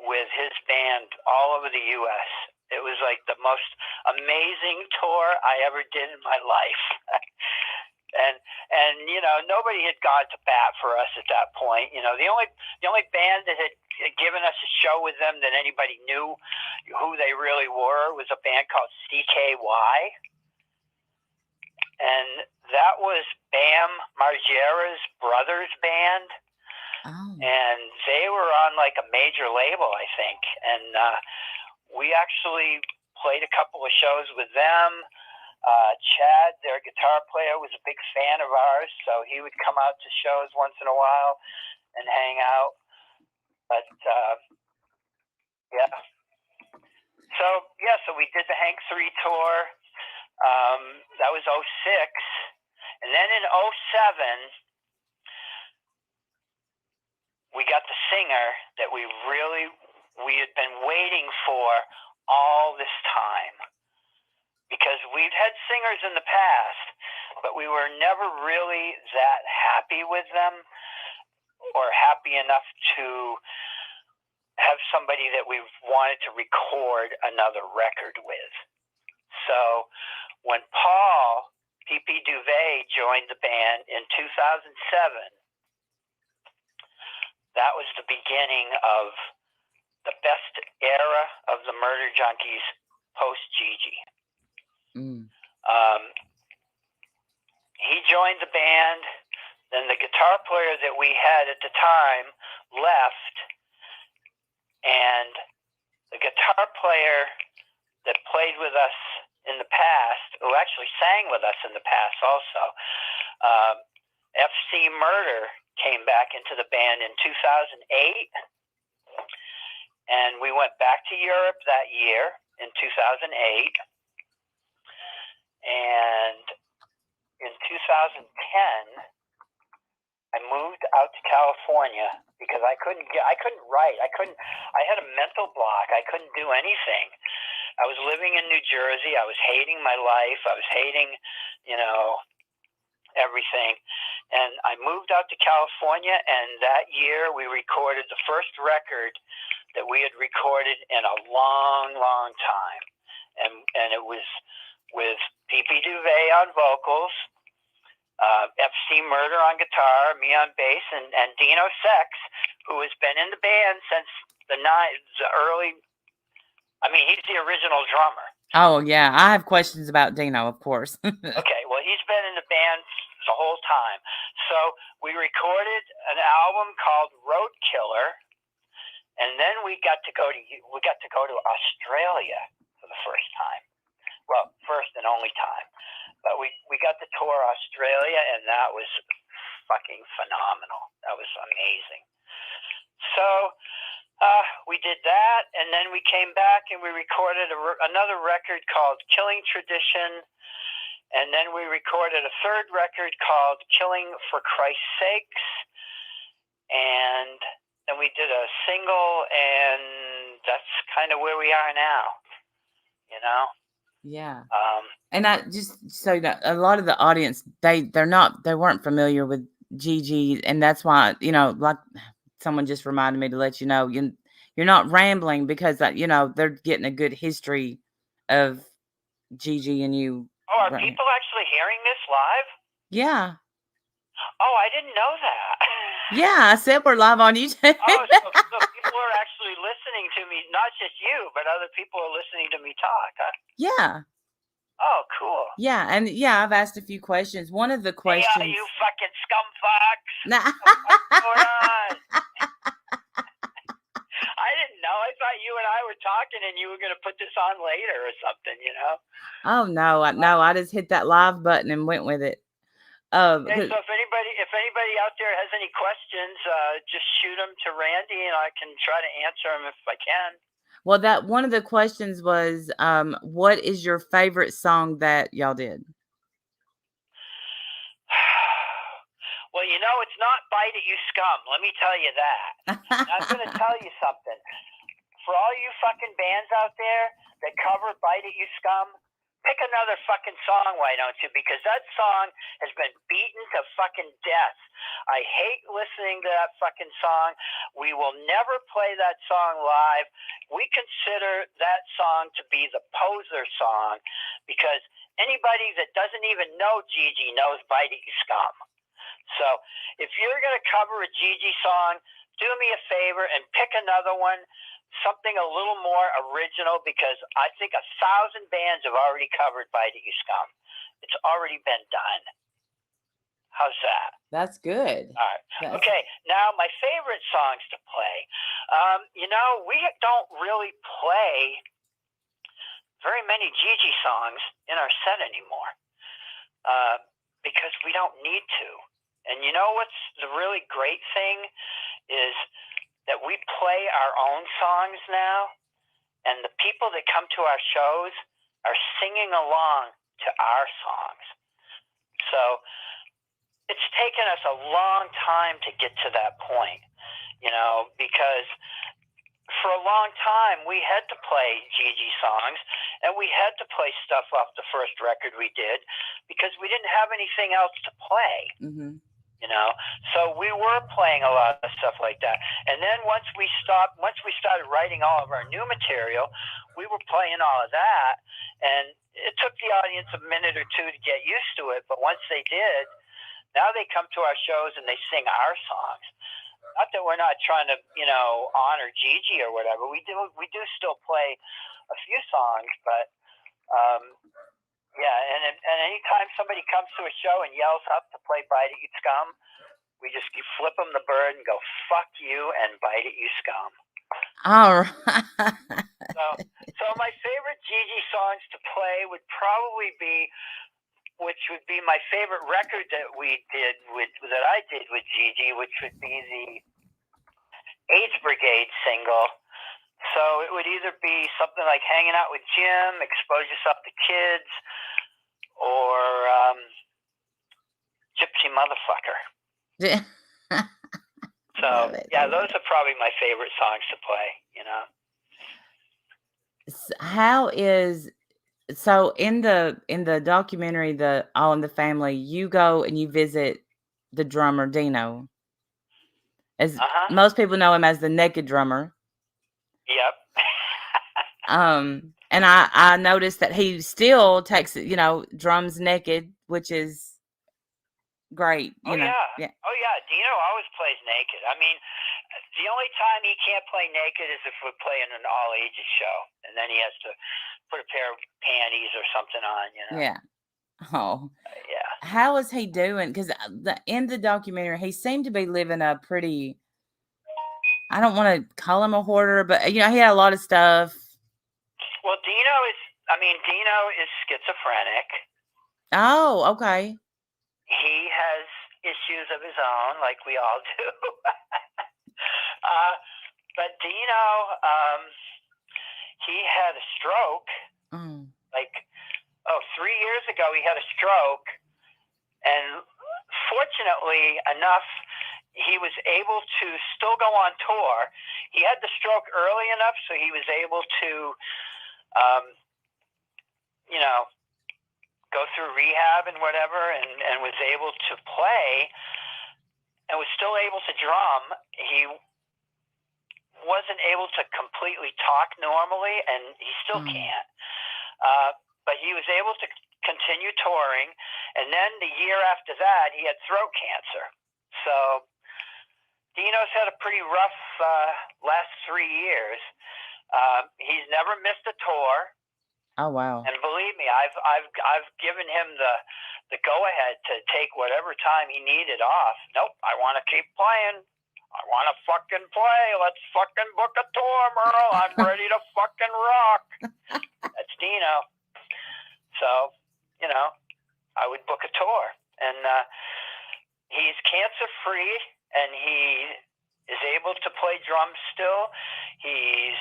with his band all over the U.S. It was like the most amazing tour I ever did in my life. And nobody had gone to bat for us at that point. The only band that had given us a show with them that anybody knew who they really were was a band called CKY. And that was Bam Margera's brother's band. Oh. And they were on a major label, I think. And we actually played a couple of shows with them. Chad, their guitar player, was a big fan of ours, so he would come out to shows once in a while and hang out. But so we did the Hank III tour. That was 2006, and then in 2007 we got the singer that we had been waiting for all this time, because we've had singers in the past, but we were never really that happy with them, or happy enough to have somebody that we wanted to record another record with. So when Paul P.P. Duvet joined the band in 2007, that was the beginning of the best era of the Murder Junkies post-Gigi. He joined the band, then the guitar player that we had at the time left, and the guitar player that played with us in the past, who actually sang with us in the past also, FC Murder, came back into the band in 2008, and we went back to Europe that year, in 2008, and in 2010, I moved out to California because I couldn't write. I had a mental block. I couldn't do anything. I was living in New Jersey. I was hating my life. I was hating, everything. And I moved out to California, and that year we recorded the first record that we had recorded in a long, long time. And it was with P.P. Duvet on vocals, FC Murder on guitar, me on bass, and Dino Sex, who has been in the band since the early. I mean, he's the original drummer. Oh, yeah. I have questions about Dino, of course. Okay, well, he's been in the band the whole time. So we recorded an album called Road Killer, and then we got to go to Australia for the first time. Well, first and only time. But we got to tour Australia, and that was fucking phenomenal. That was amazing. So we did that, and then we came back and we recorded another record called Killing Tradition, and then we recorded a third record called Killing for Christ's Sakes, and then we did a single, and that's kind of where we are now, Yeah. And I just so that a lot of the audience, they weren't familiar with Gigi, and that's why, like someone just reminded me to let you know, you're not rambling because they're getting a good history of Gigi and you. Oh, are people actually hearing this live? Yeah. Oh, I didn't know that. Yeah, I said we're live on YouTube. Oh, so people are actually listening to me, not just you, but other people are listening to me talk, huh? Yeah. Oh, cool. Yeah, and I've asked a few questions. One of the questions. Hey, you fucking scum fucks. Nah. What's going on? I didn't know. I thought you and I were talking and you were going to put this on later or something, Oh, no. I just hit that live button and went with it. Okay, so if anybody out there has any questions, just shoot them to Randy and I can try to answer them if I can. Well, that one of the questions was, what is your favorite song that y'all did? Well, it's not Bite It, You Scum. Let me tell you that. I'm going to tell you something. For all you fucking bands out there that cover Bite It, You Scum, pick another fucking song, why don't you? Because that song has been beaten to fucking death. I hate listening to that fucking song. We will never play that song live. We consider that song to be the poser song because anybody that doesn't even know Gigi knows Bite It, You Scum. So if you're going to cover a Gigi song, do me a favor and pick another one, something a little more original, because I think 1,000 bands have already covered Bite It, You Scum. It's already been done. How's that? That's good. All right. Okay, now my favorite songs to play. We don't really play very many Gigi songs in our set anymore because we don't need to. And what's the really great thing is that we play our own songs now, and the people that come to our shows are singing along to our songs. So it's taken us a long time to get to that point, because for a long time we had to play Gigi songs, and we had to play stuff off the first record we did because we didn't have anything else to play. Mm-hmm. So we were playing a lot of stuff like that. And then once we started writing all of our new material, we were playing all of that. And it took the audience a minute or two to get used to it. But once they did, now they come to our shows and they sing our songs. Not that we're not trying to, honor Gigi or whatever. We do still play a few songs, but yeah, and anytime somebody comes to a show and yells up to play Bite It, You Scum, we just flip them the bird and go, fuck you and Bite It, You Scum. All right. So my favorite Gigi songs to play would probably be, which would be my favorite record that I did with Gigi, which would be the AIDS Brigade single, So it would either be something like hanging out with Jim, expose yourself to kids, or Gypsy Motherfucker. So yeah, those are probably my favorite songs to play. You know. How is so in the documentary, the All in the Family, you go and you visit the drummer Dino. As most people know him as the naked drummer. Yep. And I noticed that he still takes, drums naked, which is great. Oh yeah. Oh yeah. Dino always plays naked. I mean, the only time he can't play naked is if we're playing an all ages show, and then he has to put a pair of panties or something on. You know. Yeah. Oh. Yeah. How is he doing? Because in the documentary, he seemed to be living a pretty. I don't want to call him a hoarder, but he had a lot of stuff. Well, Dino is schizophrenic. Oh, okay. He has issues of his own, like we all do. But Dino, he had a stroke. Mm. 3 years ago, he had a stroke, and fortunately enough, he was able to still go on tour. He had the stroke early enough, so he was able to, go through rehab and whatever, and was able to play, and was still able to drum. He wasn't able to completely talk normally, and he still can't. But he was able to continue touring, and then the year after that, he had throat cancer. So Dino's had a pretty rough last 3 years. He's never missed a tour. Oh wow! And believe me, I've given him the go ahead to take whatever time he needed off. Nope, I want to keep playing. I want to fucking play. Let's fucking book a tour, Merle. I'm ready to fucking rock. That's Dino. So, I would book a tour. And he's cancer free, and he is able to play drums still. He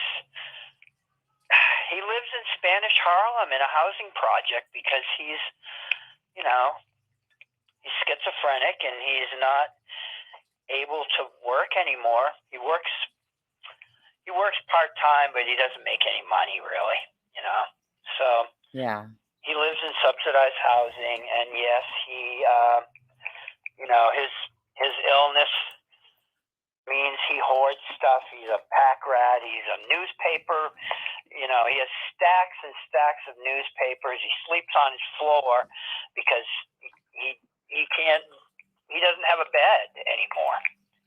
lives in Spanish Harlem in a housing project because he's schizophrenic and he's not able to work anymore. He works part-time, but he doesn't make any money really, So yeah. He lives in subsidized housing, and yes, he his illness means he hoards stuff. He's a pack rat. He's a newspaper. He has stacks and stacks of newspapers. He sleeps on his floor because he doesn't have a bed anymore.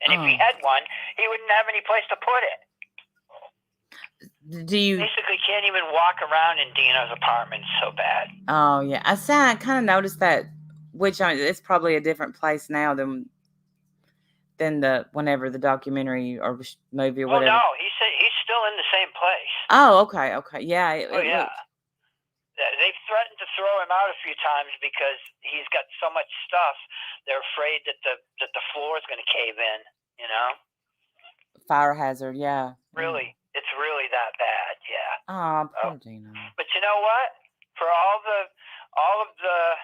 And if he had one, he wouldn't have any place to put it. Basically can't even walk around in Dino's apartment. It's so bad. Oh yeah, I kind of noticed that. Which it's probably a different place now than whenever the documentary or movie or whatever. Oh no, he's still in the same place. Oh okay, yeah. Yeah. They've threatened to throw him out a few times because he's got so much stuff. They're afraid that the floor is going to cave in. Fire hazard, yeah. Really. It's really that bad, yeah. Oh, poor Dino. But you know what? For all of the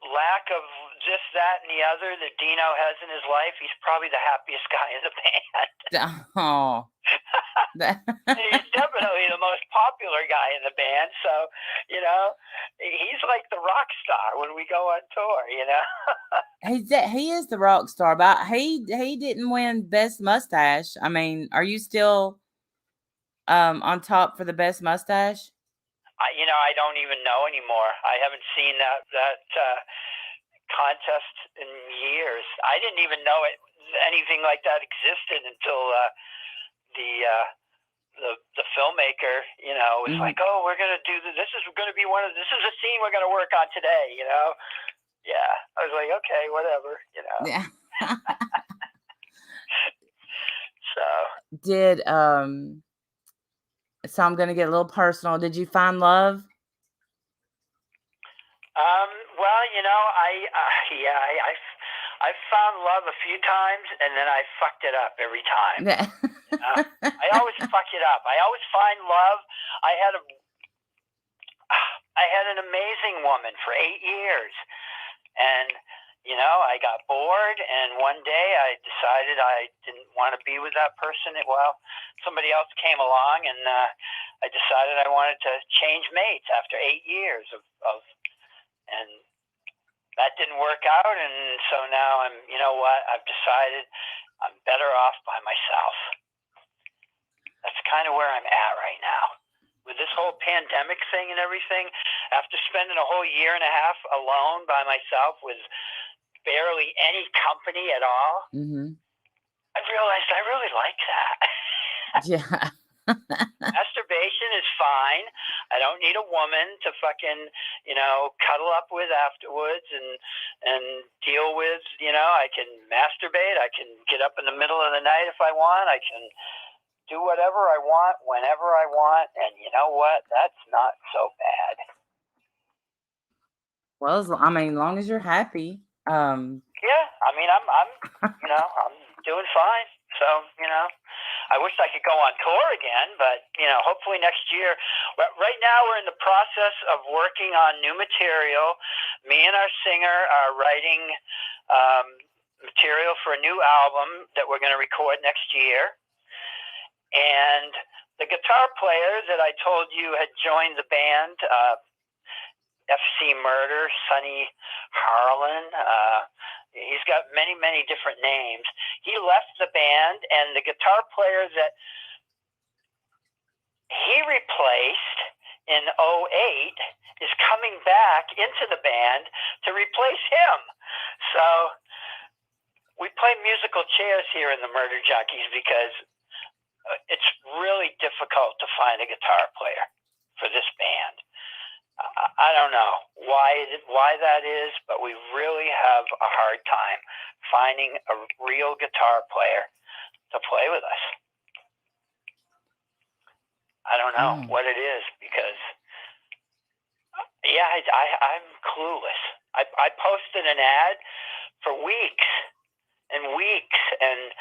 lack of this, that, and the other that Dino has in his life, he's probably the happiest guy in the band. Oh. He's definitely the most popular guy in the band. So, he's like the rock star when we go on tour, He is the rock star, but he didn't win Best Mustache. I mean, are you still on top for the best mustache? I don't even know anymore. I haven't seen that contest in years. I didn't even know anything like that existed until the filmmaker, was like, "Oh, we're gonna do this. This is going to be this is a scene we're going to work on today." Yeah. I was like, okay, whatever. Yeah. So did So I'm going to get a little personal. Did you find love? Well, I've found love a few times, and then I fucked it up every time. I always fuck it up. I always find love. I had an amazing woman for 8 years, and I got bored, and one day I decided I didn't want to be with that person. Well, somebody else came along, and I decided I wanted to change mates after 8 years and that didn't work out, and so now I've decided I'm better off by myself. That's kind of where I'm at right now. With this whole pandemic thing and everything, after spending a whole year and a half alone by myself with barely any company at all, I realized I really like that. Yeah. Masturbation is fine. I don't need a woman to fucking, cuddle up with afterwards and deal with, I can masturbate. I can get up in the middle of the night if I want. I can do whatever I want, whenever I want. And you know what? That's not so bad. Well, as long as you're happy. Yeah, I'm doing fine. So, I wish I could go on tour again, but, hopefully next year. But right now we're in the process of working on new material. Me and our singer are writing material for a new album that we're going to record next year. And the guitar player that I told you had joined the band, FC Murder, Sonny Harlan, he's got many, many different names. He left the band, and the guitar player that he replaced in 2008 is coming back into the band to replace him. So we play musical chairs here in the Murder Junkies because it's really difficult to find a guitar player for this band. I don't know why that is, but we really have a hard time finding a real guitar player to play with us. I don't know what it is because, I'm clueless. I posted an ad for weeks and weeks, and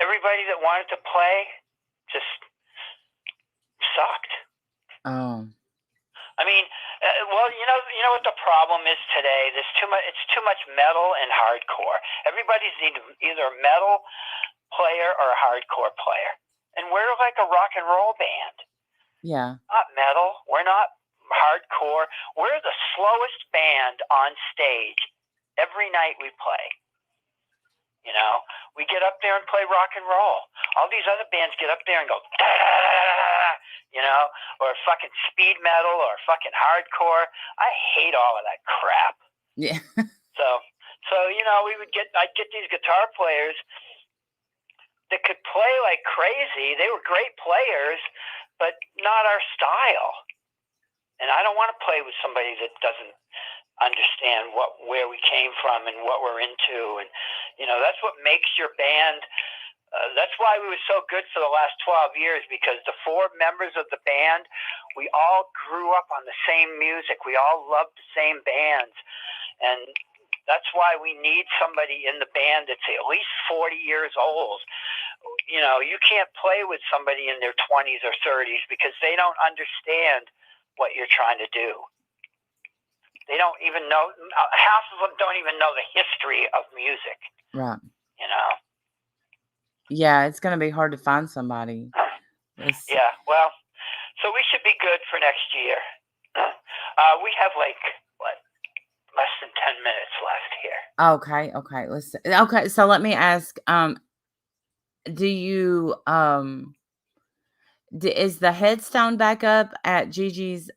everybody that wanted to play just sucked. Oh. I mean, you know what the problem is today? It's too much metal and hardcore. Everybody's either a metal player or a hardcore player, and we're like a rock and roll band. Yeah. Not metal. We're not hardcore. We're the slowest band on stage every night we play. We get up there and play rock and roll. All these other bands get up there and go, or fucking speed metal or fucking hardcore. I hate all of that crap. Yeah. So I'd get these guitar players that could play like crazy. They were great players, but not our style. And I don't want to play with somebody that doesn't understand where we came from and what we're into, and that's what makes your band. That's why we were so good for the last 12 years, because the 4 members of the band, we all grew up on the same music. We all loved the same bands, and that's why we need somebody in the band that's at least 40 years old. You can't play with somebody in their 20s or 30s because they don't understand what you're trying to do. They don't even know, half of them don't even know the history of music. Right. Yeah, it's going to be hard to find somebody. Yeah, well, so we should be good for next year. We have less than 10 minutes left here. Okay. Listen. Okay, so let me ask, do you, is the headstone back up at Gigi's,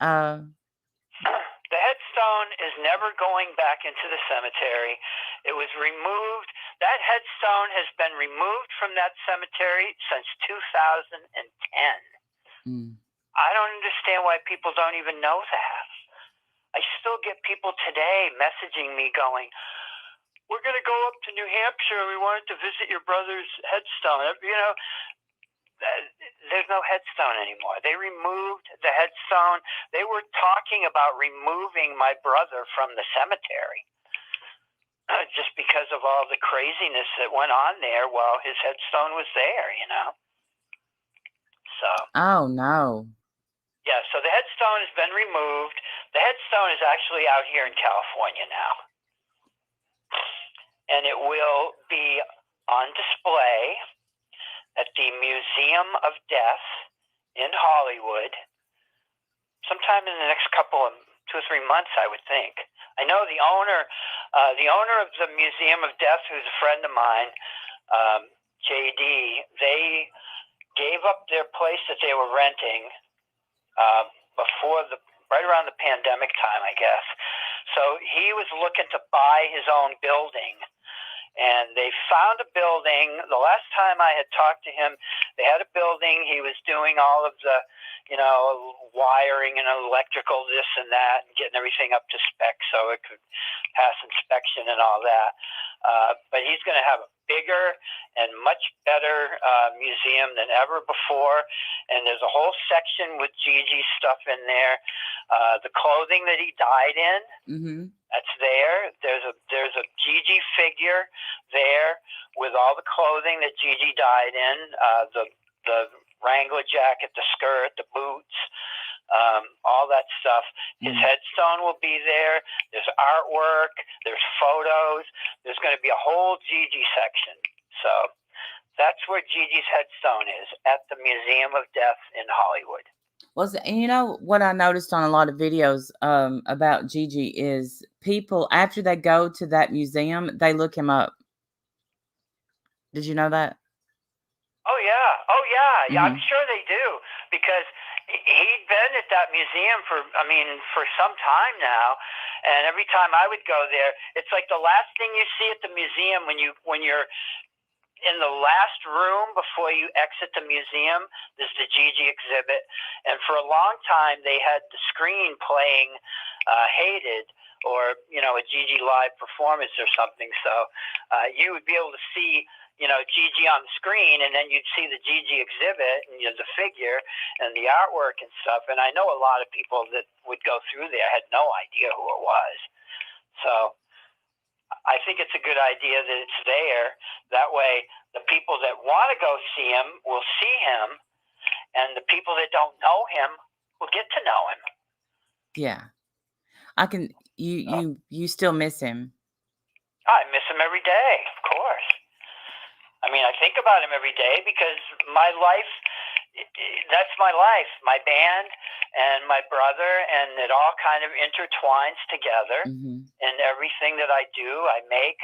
The headstone is never going back into the cemetery. It was removed. That headstone has been removed from that cemetery since 2010. I don't understand why people don't even know that. I still get people today messaging me going, "We're going to go up to New Hampshire. We wanted to visit your brother's headstone." There's no headstone anymore. They removed the headstone. They were talking about removing my brother from the cemetery just because all the craziness that went on there while his headstone was there, you know. So. Oh, no. Yeah, so the headstone has been removed. The headstone is actually out here in California now. And it will be on display at the Museum of Death in Hollywood sometime in the next 2 or 3 months, I would think. I know the owner of the Museum of Death, who's a friend of mine, JD, they gave up their place that they were renting right around the pandemic time, I guess. So he was looking to buy his own building, and they found a building. The last time I had talked to him, they had a building. He was doing all of the, wiring and electrical, this and that, and getting everything up to spec so it could pass inspection and all that. But he's going to have a bigger and much better museum than ever before. And there's a whole section with Gigi stuff in there. The clothing that he died in, that's there. There's a Gigi figure there with all the clothing that Gigi died in. The Wrangler jacket, the skirt, the boots, all that stuff. His headstone will be there. There's artwork. There's photos. There's going to be a whole Gigi section. So that's where Gigi's headstone is, at the Museum of Death in Hollywood. Well, and you know what I noticed on a lot of videos about Gigi is people, after they go to that museum, they look him up. Did you know that? Oh, yeah. I'm sure they do, because he'd been at that museum for some time now, and every time I would go there, it's like the last thing you see at the museum when you're in the last room before you exit the museum, there's the Gigi exhibit, and for a long time they had the screen playing Hated, or a Gigi live performance or something, so you would be able to see Gigi on the screen, and then you'd see the Gigi exhibit and the figure and the artwork and stuff. And I know a lot of people that would go through there had no idea who it was. So I think it's a good idea that it's there. That way the people that want to go see him will see him, and the people that don't know him will get to know him. Yeah. You still miss him? I miss him every day, of course. I mean, I think about him every day, because my life, that's my life, my band and my brother, and it all kind of intertwines together. And everything that I do, I make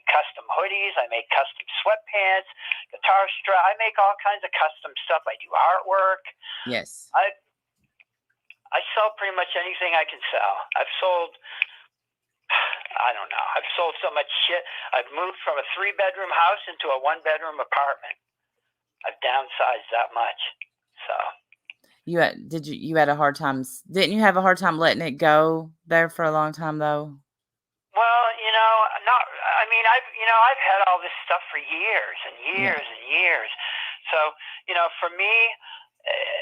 custom hoodies, I make custom sweatpants, guitar strap, I make all kinds of custom stuff. I do artwork. Yes. I sell pretty much anything I can sell. I've sold so much shit. I've moved from a 3-bedroom house into a 1-bedroom apartment. I've downsized that much. So you had a hard time? Didn't you have a hard time letting it go there for a long time, though? Well, I've had all this stuff for years and years and years. So, for me,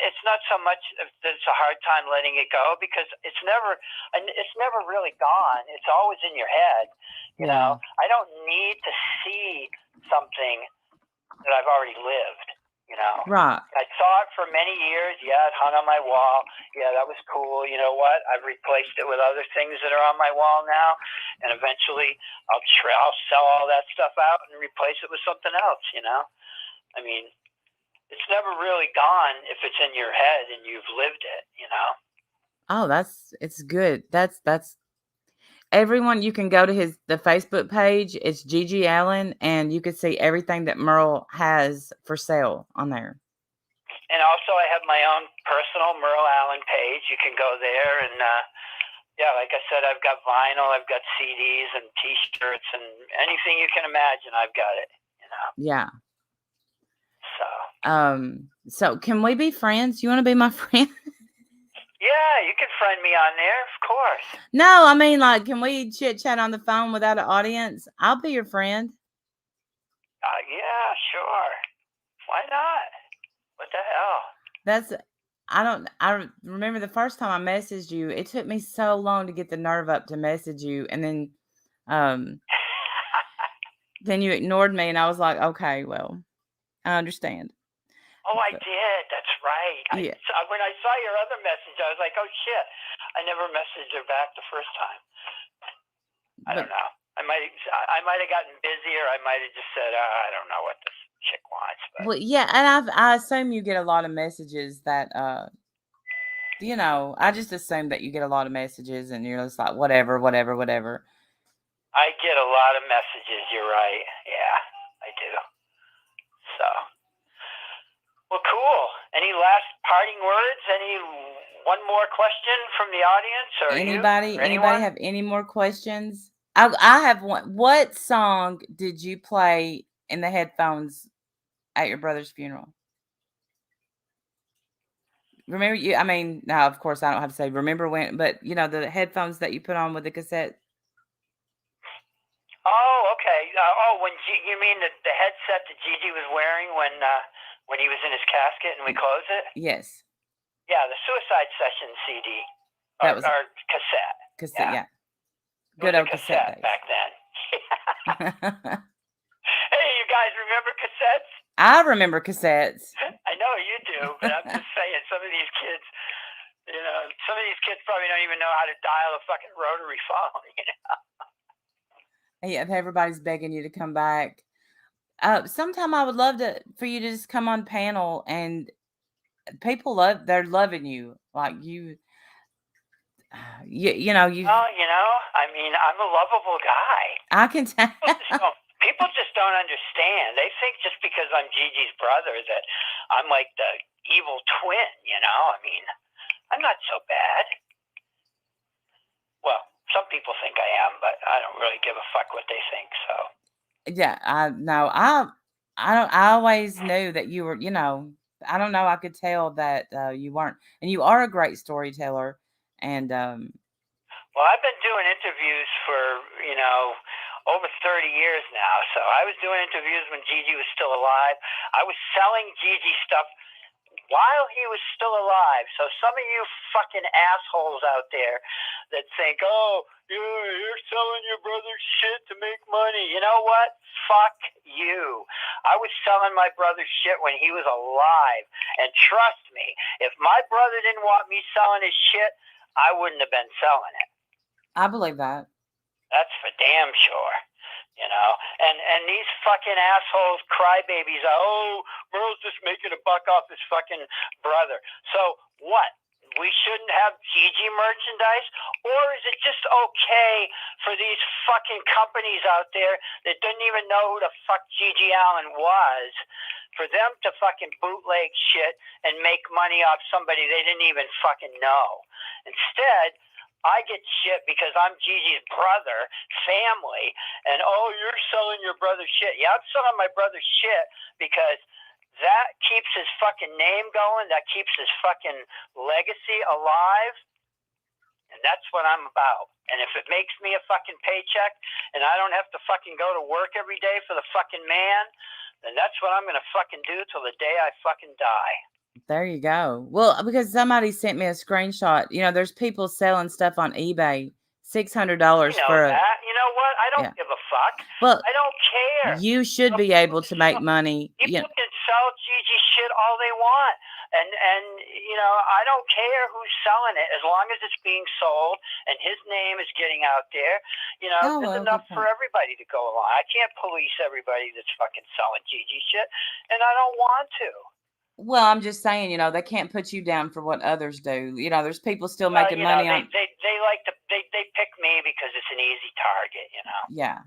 it's not so much that it's a hard time letting it go, because it's never really gone. It's always in your head. You know, I don't need to see something that I've already lived. Right. I saw it for many years. Yeah, it hung on my wall. Yeah, that was cool. You know what? I've replaced it with other things that are on my wall now, and eventually I'll sell all that stuff out and replace it with something else. I mean, it's never really gone if it's in your head and you've lived it, Oh, it's good. That's everyone. You can go to the Facebook page. It's GG Allen, and you can see everything that Merle has for sale on there. And also, I have my own personal Merle Allin page. You can go there, and like I said, I've got vinyl, I've got CDs and T-shirts, and anything you can imagine, I've got it. Yeah. So. So can we be friends? You want to be my friend? Yeah, you can friend me on there, of course. No, I mean, like, can we chit chat on the phone without an audience? I'll be your friend. Yeah, sure. Why not? What the hell? I remember the first time I messaged you, it took me so long to get the nerve up to message you. And then, Then you ignored me, and I was like, okay, well, I understand. Oh, I But, did. That's right. yeah, When I saw your other message, I was like, oh shit, I never messaged her back the first time. I but don't know. I might have gotten busy, or I might have just said, I don't know what this chick wants. But well, yeah, and I assume you get a lot of messages that I just assume that you get a lot of messages, and you're just like, whatever, whatever, whatever. I get a lot of messages. You're right. Yeah, I do. So, well, cool. Any last parting words? One more question from the audience, or Anybody, or anybody anyone? have any more questions? I have one. What song did you play in the headphones at your brother's funeral? Remember you? I mean, now of course I don't have to say remember when, but the headphones that you put on with the cassette. Oh, okay. You mean the headset that Gigi was wearing when he was in his casket and we closed it? Yes, Yeah, the Suicide Session CD that was or cassette. cassette. Yeah, Yeah, it was good a old cassette cassette days. back then. Hey, you guys remember cassettes? I remember cassettes. I know you do, but I'm just saying some of these kids, some of these kids probably don't even know how to dial a fucking rotary phone. Yeah, everybody's begging you to come back. Sometime I would love for you to just come on panel, and they're loving you like you. You know you. Well, I mean, I'm a lovable guy. I can tell. People just don't understand. They think just because I'm Gigi's brother that I'm like the evil twin. I mean, I'm not so bad. Well, some people think I am, but I don't really give a fuck what they think. So Yeah, I no, I don't. I always knew that you were. I don't know. I could tell that you weren't, and you are a great storyteller. And well, I've been doing interviews for over 30 years now. So I was doing interviews when Gigi was still alive. I was selling Gigi stuff while he was still alive. So some of you fucking assholes out there that think, oh, you're selling your brother's shit to make money. You know what? Fuck you. I was selling my brother's shit when he was alive. And trust me, if my brother didn't want me selling his shit, I wouldn't have been selling it. I believe that. That's for damn sure. And these fucking assholes, crybabies, oh, Merle's just making a buck off his fucking brother. So what? We shouldn't have Gigi merchandise? Or is it just okay for these fucking companies out there that didn't even know who the fuck Gigi Allen was, for them to fucking bootleg shit and make money off somebody they didn't even fucking know? Instead, I get shit because I'm Gigi's brother, family, and oh, you're selling your brother's shit. Yeah, I'm selling my brother's shit because that keeps his fucking name going. That keeps his fucking legacy alive. And that's what I'm about. And if it makes me a fucking paycheck and I don't have to fucking go to work every day for the fucking man, then that's what I'm going to fucking do till the day I fucking die. There you go. Well, because somebody sent me a screenshot. There's people selling stuff on eBay, $600 for a. That. You know what? I don't Yeah. give a fuck. Well, I don't care. you should be able to make money. People can sell Gigi shit all they want. And I don't care who's selling it as long as it's being sold and his name is getting out there. There's enough for everybody to go along. I can't police everybody that's fucking selling Gigi shit, and I don't want to. Well, I'm just saying, they can't put you down for what others do. There's people still making money on. They like to they pick me because it's an easy target. Yeah.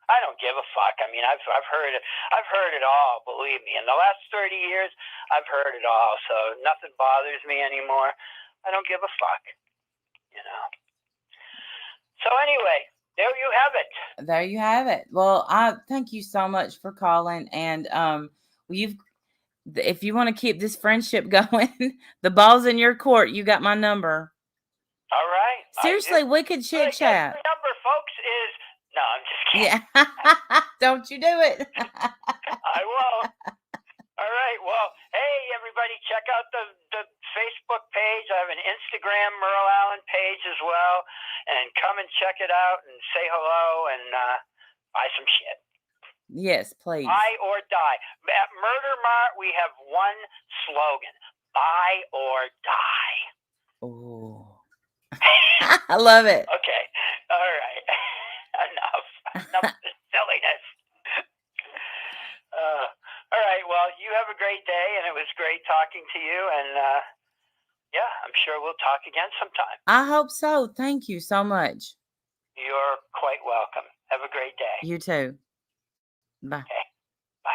I don't give a fuck. I mean, I've heard it all. Believe me. In the last 30 years, I've heard it all. So nothing bothers me anymore. I don't give a fuck. So anyway, there you have it. There you have it. Well, I thank you so much for calling, and if you want to keep this friendship going, the ball's in your court. You got my number. All right. Seriously, we could chit chat. The number, folks, is no. I'm just kidding. Yeah. Don't you do it. I won't. All right. Well, hey, everybody, check out the Facebook page. I have an Instagram Merle Allin page as well, and come and check it out and say hello and buy some shit. Yes, please. Buy or die. At Murder Mart, we have one slogan: buy or die. Oh, I love it. Okay. All right. Enough silliness. All right. Well, you have a great day, and it was great talking to you. And yeah, I'm sure we'll talk again sometime. I hope so. Thank you so much. You're quite welcome. Have a great day. You too. Bye. Okay. Bye.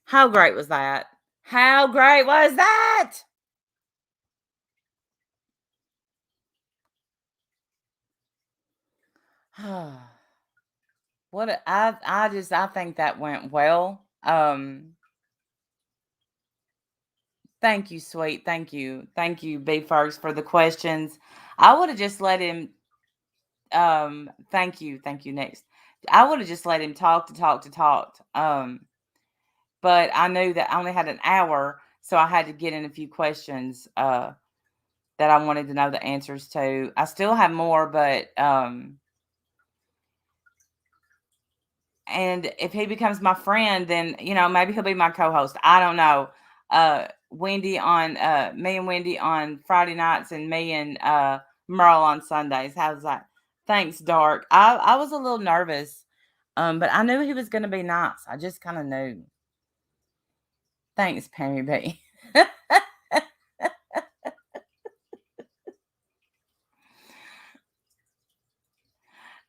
How great was that? How great was that? I think that went well. Thank you, sweet. Thank you. Thank you, B First, for the questions. I would have just let him thank you. Thank you. Next. I would have just let him talk. But I knew that I only had an hour, so I had to get in a few questions that I wanted to know the answers to. I still have more, but and if he becomes my friend, then maybe he'll be my co-host. I don't know. Wendy on me and Wendy on Friday nights, and me and Merle on Sundays. How's that? Thanks, Dark. I was a little nervous, but I knew he was going to be nice. I just kind of knew. Thanks, Pammy B.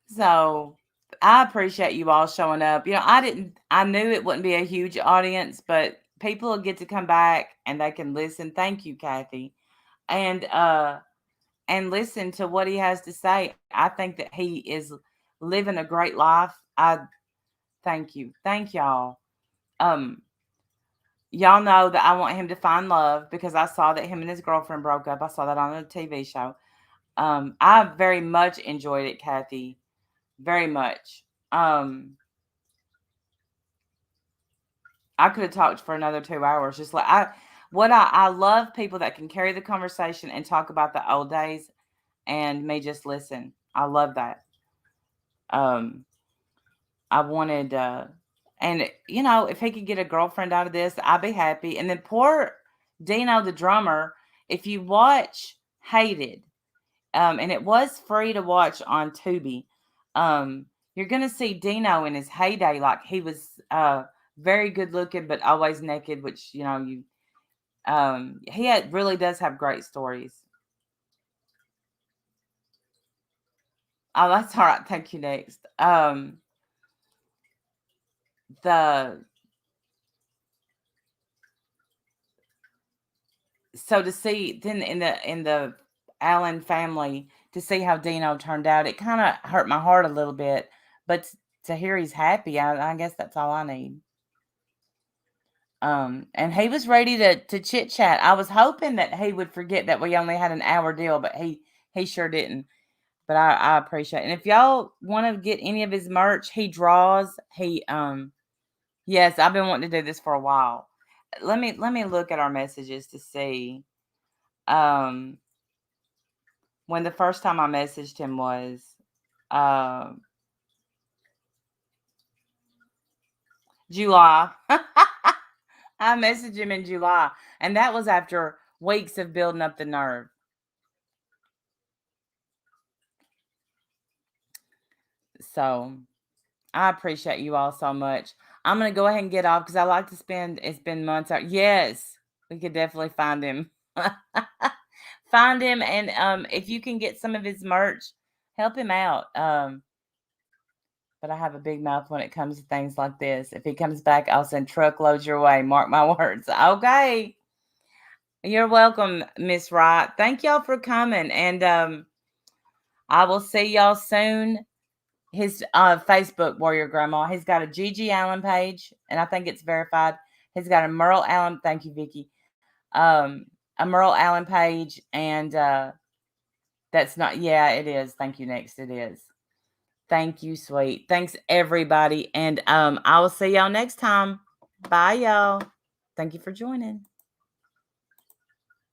So I appreciate you all showing up. I knew it wouldn't be a huge audience, but people will get to come back and they can listen. Thank you, Kathy. And listen to what he has to say. I think that he is living a great life. I thank you. Thank y'all. Y'all know that I want him to find love because I saw that him and his girlfriend broke up. I saw that on a TV show. I very much enjoyed it, Kathy. Very much. I could have talked for another 2 hours. Just like I love people that can carry the conversation and talk about the old days and me just listen. I love that. I wanted and if he could get a girlfriend out of this, I'd be happy. And then poor Dino the drummer, if you watch Hated, and it was free to watch on Tubi, you're gonna see Dino in his heyday. Like he was very good looking but always naked, which he really does have great stories. Oh, that's all right. Thank you. Next. So to see then in the Allen family, to see how Dino turned out, it kind of hurt my heart a little bit. But to hear he's happy, I guess that's all I need. And he was ready to chit chat. I was hoping that he would forget that we only had an hour deal, but he sure didn't. But I appreciate it. And if y'all want to get any of his merch, he draws. Yes, I've been wanting to do this for a while. Let me look at our messages to see. When the first time I messaged him was July. I messaged him in July, and that was after weeks of building up the nerve. So I appreciate you all so much. I'm going to go ahead and get off because I like to spend, it's been months out. Yes, we could definitely find him. Find him, and if you can get some of his merch, help him out. But I have a big mouth when it comes to things like this. If he comes back, I'll send truckloads your way. Mark my words. Okay. You're welcome, Miss Wright. Thank y'all for coming. And I will see y'all soon. His Facebook Warrior Grandma. He's got a GG Allen page, and I think it's verified. He's got a Merle Allin. Thank you, Vicky. A Merle Allin page, and that's not. Yeah, it is. Thank you. Next, it is. Thank you, sweet. Thanks, everybody. And I will see y'all next time. Bye, y'all. Thank you for joining.